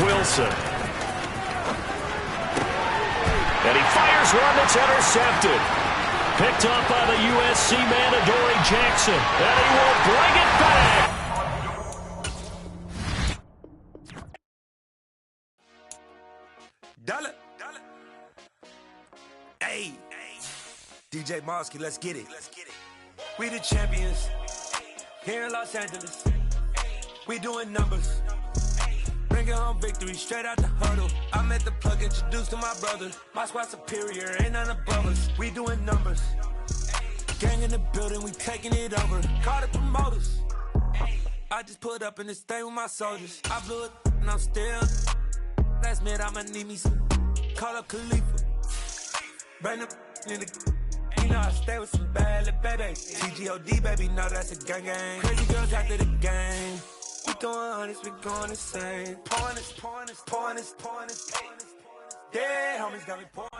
Speaker 1: Wilson. And he fires one that's intercepted. Picked up by the USC man, Adoree Jackson. And he will bring it back.
Speaker 8: Dollar. Hey. DJ Mosky, let's get it. We the champions here in Los Angeles. We doing numbers. Bringing home victory straight out the huddle. I met the plug, introduced to my brother. My squad superior, ain't none above us. We doing numbers. Gang in the building, we taking it over. Call the promoters. I just put up in this thing with my soldiers. I blew it and I'm still. Last minute I'ma need me some. Call up Khalifa. Bring the in the. You know I stay with some bad little baby. TGOD baby, know that's a gang gang. Crazy girls after the game. We doing hundreds, we going insane. Pouring this. Yeah, homies got me pouring.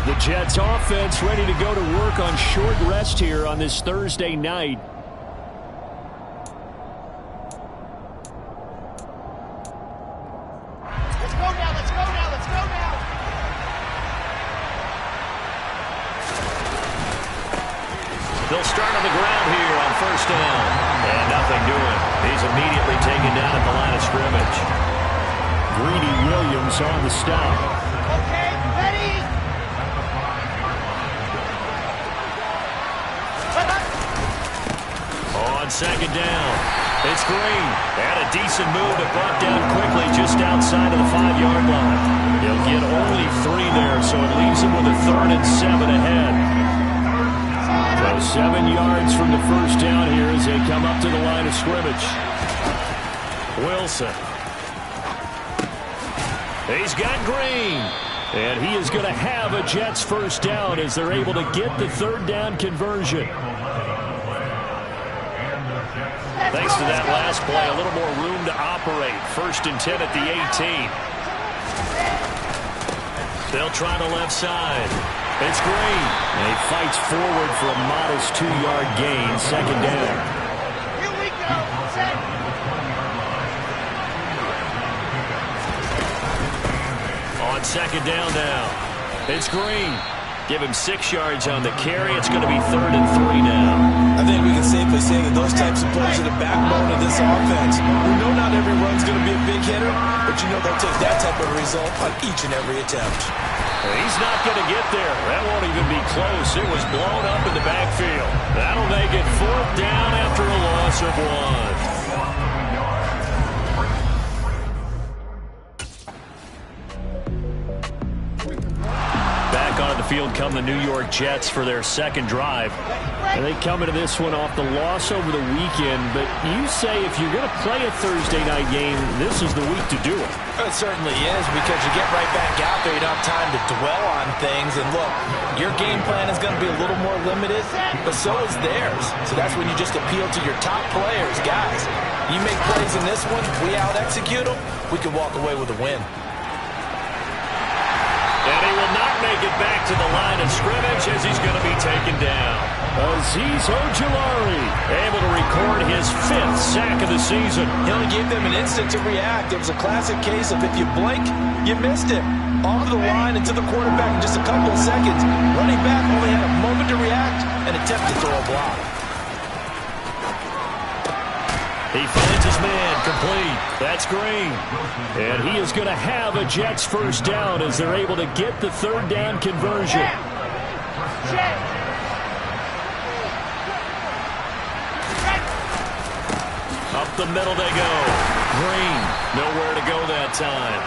Speaker 1: The Jets offense ready to go to work on short rest here on this Thursday night. They'll start on the ground here on 1st down. And nothing doing. He's immediately taken down at the line of scrimmage. Greedy Williams on the stop.
Speaker 9: Okay, ready?
Speaker 1: On 2nd down, it's Green. And a decent move, but brought down quickly just outside of the 5-yard line. He'll get only 3 there, so it leaves him with a 3rd and 7 ahead. So 7 yards from the 1st down here as they come up to the line of scrimmage. Wilson. He's got Green. And he is going to have a Jets 1st down as they're able to get the 3rd down conversion. Thanks to that last play, a little more room to operate. 1st and 10 at the 18. They'll try the left side. It's Green. And he fights forward for a modest 2-yard gain. 2nd down.
Speaker 9: Here we go. Set.
Speaker 1: On 2nd down now. It's Green. Give him 6 yards on the carry. It's going to be 3rd and 3 now.
Speaker 3: I think we can safely say that those types of plays are the backbone of this offense. We know not every run's going to be a big hitter, but you know they'll take that type of result on each and every attempt.
Speaker 1: He's not going to get there. That won't even be close. It was blown up in the backfield. That'll make it 4th down after a loss of 1. Back onto the field come the New York Jets for their second drive. And they come into this one off the loss over the weekend. But you say if you're going to play a Thursday night game, this is the week to do it.
Speaker 2: It certainly is, because you get right back out there. You don't have time to dwell on things. And look, your game plan is going to be a little more limited, but so is theirs. So that's when you just appeal to your top players. Guys, you make plays in this one, we out-execute them, we can walk away with a win.
Speaker 1: And he will not make it back to the line of scrimmage as he's going to be taken down. Azeez Ojulari able to record his 5th sack of the season.
Speaker 2: He only gave them an instant to react. It was a classic case of if you blink, you missed it. Off the line and to the quarterback in just a couple of seconds. Running back only had a moment to react and attempt to throw a block.
Speaker 1: He finds his man, complete. That's Green. And he is going to have a Jets first down as they're able to get the third down conversion. Up the middle they go. Green, nowhere to go that time.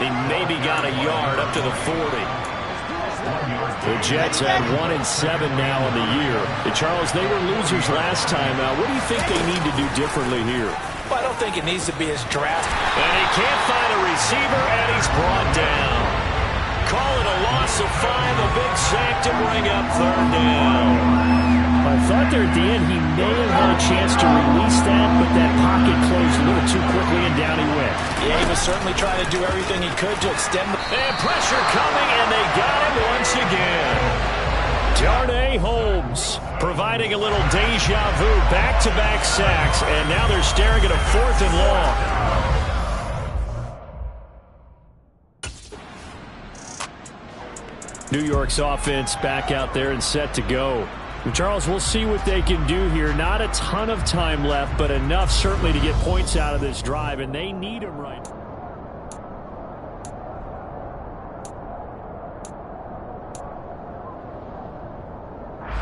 Speaker 1: He maybe got a yard up to the 40. The Jets had 1-7 now in the year. Charles, they were losers last time. What do you think they need to do differently here?
Speaker 2: Well, I don't think it needs to be as drastic.
Speaker 1: And he can't find a receiver, and he's brought down. Call it a loss of 5, a big sack to bring up third down. I thought there at the end he may have had a chance to release that, but that pocket closed a little too quickly, and down he went.
Speaker 2: Yeah, he was certainly trying to do everything he could to extend the...
Speaker 1: And pressure coming, and they got him once again. Darnay Holmes providing a little deja vu, back-to-back sacks, and now they're staring at a 4th and long. New York's offense back out there and set to go. And Charles, we'll see what they can do here. Not a ton of time left, but enough certainly to get points out of this drive, and they need them right now.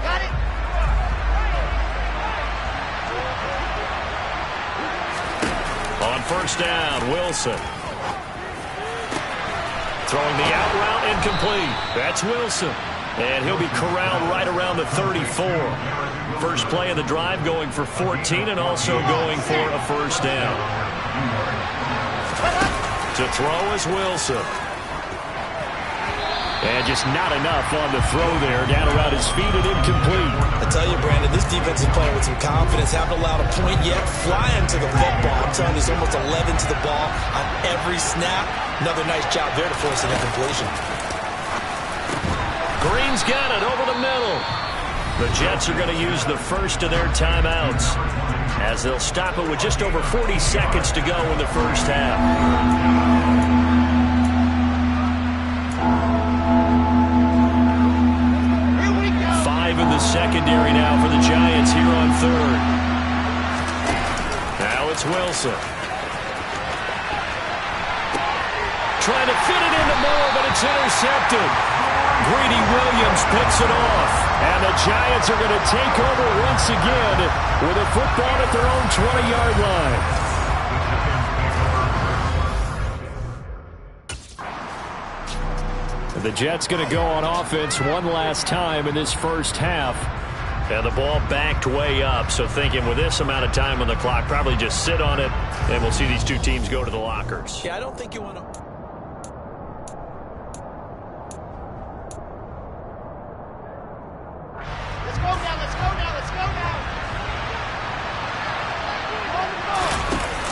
Speaker 9: Got it.
Speaker 1: On first down, Wilson. Throwing the out route, incomplete. That's Wilson. And he'll be corralled right around the 34. First play of the drive going for 14 and also going for a first down. To throw is Wilson. And just not enough on the throw there. Down around his feet and incomplete.
Speaker 3: I tell you, Brandon, this defense is playing with some confidence. Haven't allowed a point yet. Flying to the football. I'm telling you, there's almost 11 to the ball on every snap. Another nice job there to force an incompletion.
Speaker 1: Green's got it over the middle. The Jets are going to use the first of their timeouts as they'll stop it with just over 40 seconds to go in the first half. 5 in the secondary now for the Giants here on third. Now it's Wilson. Trying to fit it into Moore, but it's intercepted. Greedy Williams picks it off. And the Giants are going to take over once again with a football at their own 20-yard line. The Jets going to go on offense one last time in this first half. And the ball backed way up. So thinking with this amount of time on the clock, probably just sit on it, and we'll see these two teams go to the lockers.
Speaker 2: Yeah, I don't think you want to...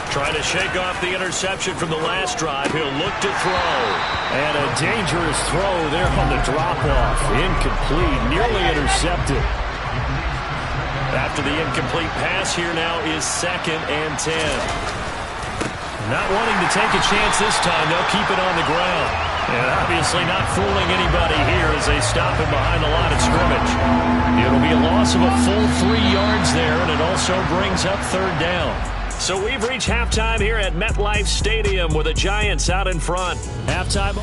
Speaker 1: Trying to shake off the interception from the last drive. He'll look to throw. And a dangerous throw there on the drop-off. Incomplete, nearly intercepted. After the incomplete pass, here now is 2nd and 10. Not wanting to take a chance this time. They'll keep it on the ground. And obviously not fooling anybody here as they stop him behind the line of scrimmage. It'll be a loss of a full 3 yards there, and it also brings up third down. So we've reached halftime here at MetLife Stadium with the Giants out in front. Halftime over.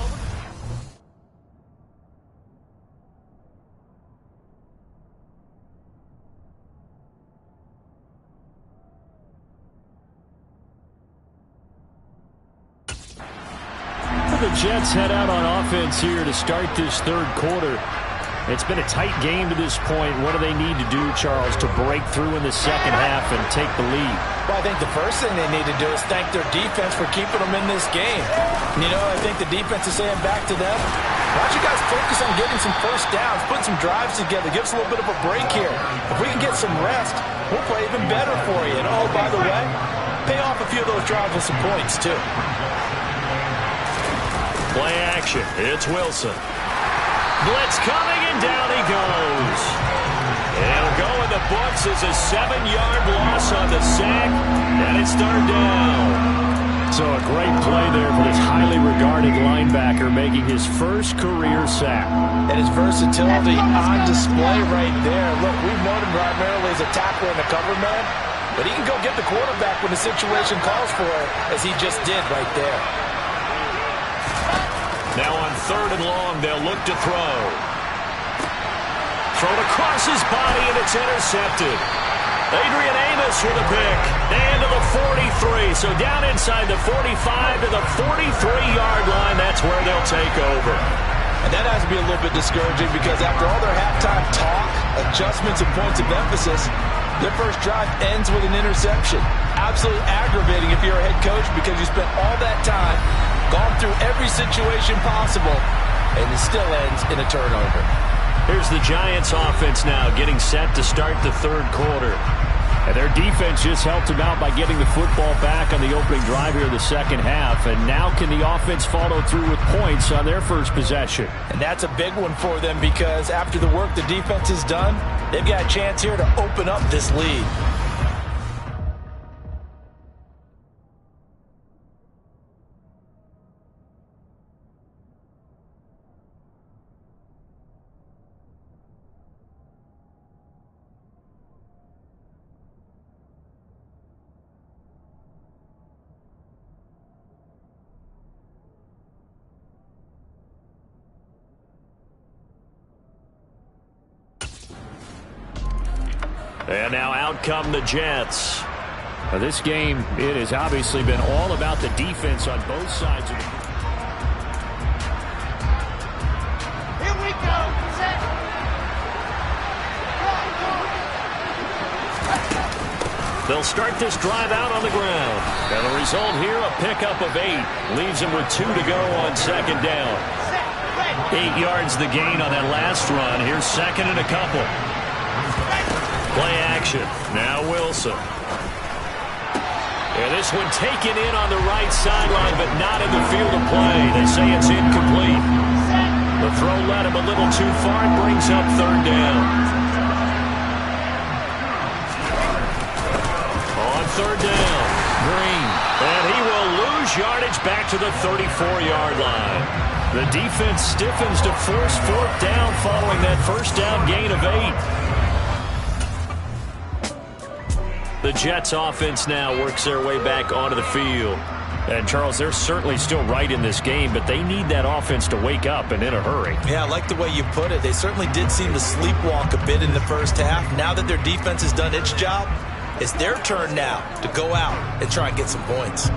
Speaker 1: the Jets head out on offense here to start this third quarter. It's been a tight game to this point. What do they need to do, Charles, to break through in the second half and take the lead?
Speaker 2: Well, I think the first thing they need to do is thank their defense for keeping them in this game. You know, I think the defense is saying back to them, why don't you guys focus on getting some first downs, putting some drives together, give us a little bit of a break here. If we can get some rest, we'll play even better for you. And, oh, by the way, pay off a few of those drives with some points, too.
Speaker 1: Play action. It's Wilson. Blitz coming, and down he goes. It'll go in the books as a 7-yard loss on the sack, and it's third down. So a great play there for this highly regarded linebacker making his first career sack.
Speaker 2: And his versatility on display right there. Look, we've known him primarily as a tackler and a cover man, but he can go get the quarterback when the situation calls for it, as he just did right there.
Speaker 1: Now on third and long, they'll look to throw. Thrown across his body, and it's intercepted. Adrian Amos with a pick. And to the 43. So down inside the 45 to the 43-yard line. That's where they'll take over.
Speaker 2: And that has to be a little bit discouraging because after all their halftime talk, adjustments, and points of emphasis, their first drive ends with an interception. Absolutely aggravating if you're a head coach because you spent all that time, gone through every situation possible, and it still ends in a turnover.
Speaker 1: Here's the Giants offense now getting set to start the third quarter. And their defense just helped them out by getting the football back on the opening drive here in the second half. And now can the offense follow through with points on their first possession?
Speaker 2: And that's a big one for them because after the work the defense has done, they've got a chance here to open up this lead.
Speaker 1: And now out come the Jets. Now this game, it has obviously been all about the defense on both sides of the ball.
Speaker 9: Here we go. Set.
Speaker 1: They'll start this drive out on the ground. And the result here, a pickup of 8. Leaves them with 2 to go on second down. 8 yards the gain on that last run. Here's second and a couple. Play action. Now Wilson. And this one taken in on the right sideline, but not in the field of play. They say it's incomplete. The throw led him a little too far and brings up third down. On third down, Green. And he will lose yardage back to the 34-yard line. The defense stiffens to force fourth down following that first down gain of 8. The Jets offense now works their way back onto the field. And, Charles, they're certainly still right in this game, but they need that offense to wake up and in a hurry.
Speaker 3: Yeah, I like the way you put it. They certainly did seem to sleepwalk a bit in the first half. Now that their defense has done its job, it's their turn now to go out and try and get some points.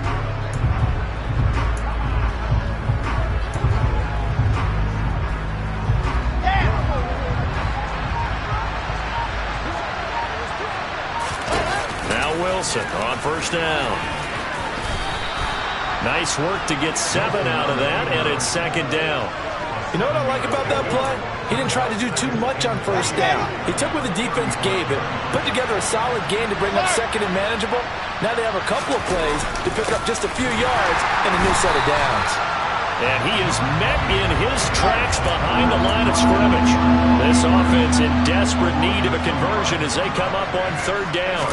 Speaker 1: Wilson on first down. Nice work to get 7 out of that, and it's second down.
Speaker 2: You know what I like about that play? He didn't try to do too much on first down. He took what the defense gave him, put together a solid game to bring up second and manageable. Now they have a couple of plays to pick up just a few yards and a new set of downs.
Speaker 1: And he is met in his tracks behind the line of scrimmage. This offense in desperate need of a conversion as they come up on third down.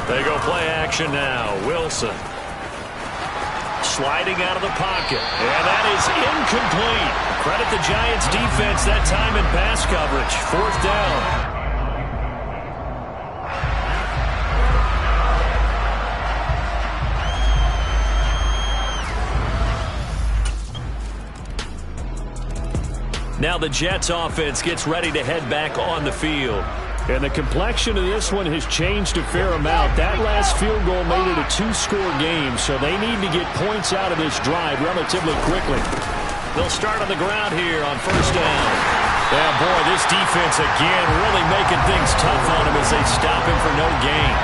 Speaker 1: They go play action now. Wilson sliding out of the pocket. And that is incomplete. Credit the Giants defense that time in pass coverage. Fourth down. Now the Jets offense gets ready to head back on the field. And the complexion of this one has changed a fair amount. That last field goal made it a 2-score game, so they need to get points out of this drive relatively quickly. They'll start on the ground here on first down. Yeah, boy, this defense again really making things tough on him as they stop him for no gain.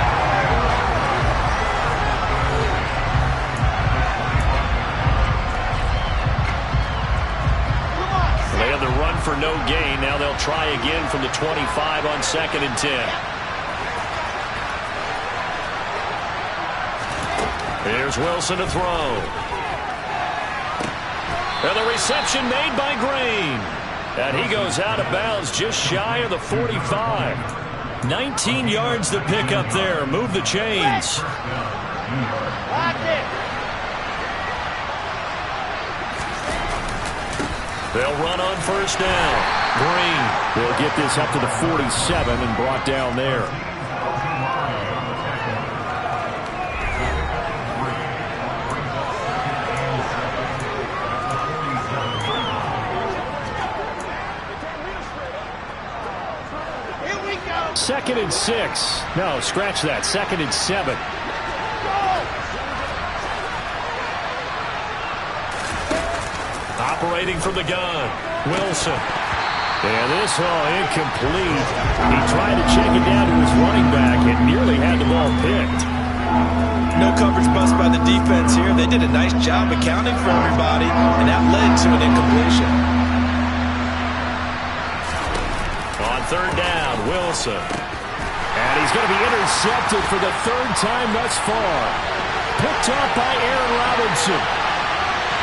Speaker 1: They had the run for no gain. Now they'll try again from the 25 on 2nd and 10. Here's Wilson to throw. And the reception made by Green. And he goes out of bounds just shy of the 45. 19 yards to pick up there. Move the chains. They'll run on first down. Green will get this up to the 47 and brought down there. Second and 6. No, scratch that. 2nd and 7. Operating from the gun, Wilson. And this incomplete. He tried to check it down to his running back and nearly had the ball picked.
Speaker 3: No coverage bust by the defense here. They did a nice job accounting for everybody, and that led to an incompletion.
Speaker 1: On third down, Wilson. And he's going to be intercepted for the 3rd time thus far. Picked up by Aaron Robinson.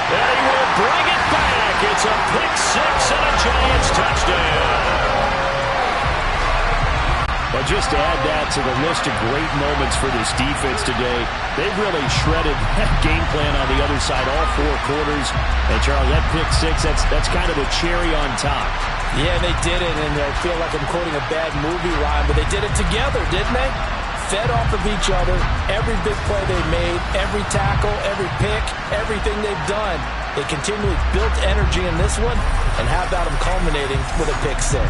Speaker 1: And he will bring it back. It's a pick 6 and a Giants touchdown. But just to add that to the list of great moments for this defense today, they've really shredded that game plan on the other side all 4 quarters. And, Charles, that pick 6, that's kind of the cherry on top.
Speaker 2: Yeah, they did it, and I feel like I'm quoting a bad movie rhyme, but they did it together, didn't they? Fed off of each other, every big play they've made, every tackle, every pick, everything they've done. They continually built energy in this one, and how about them culminating with a pick 6?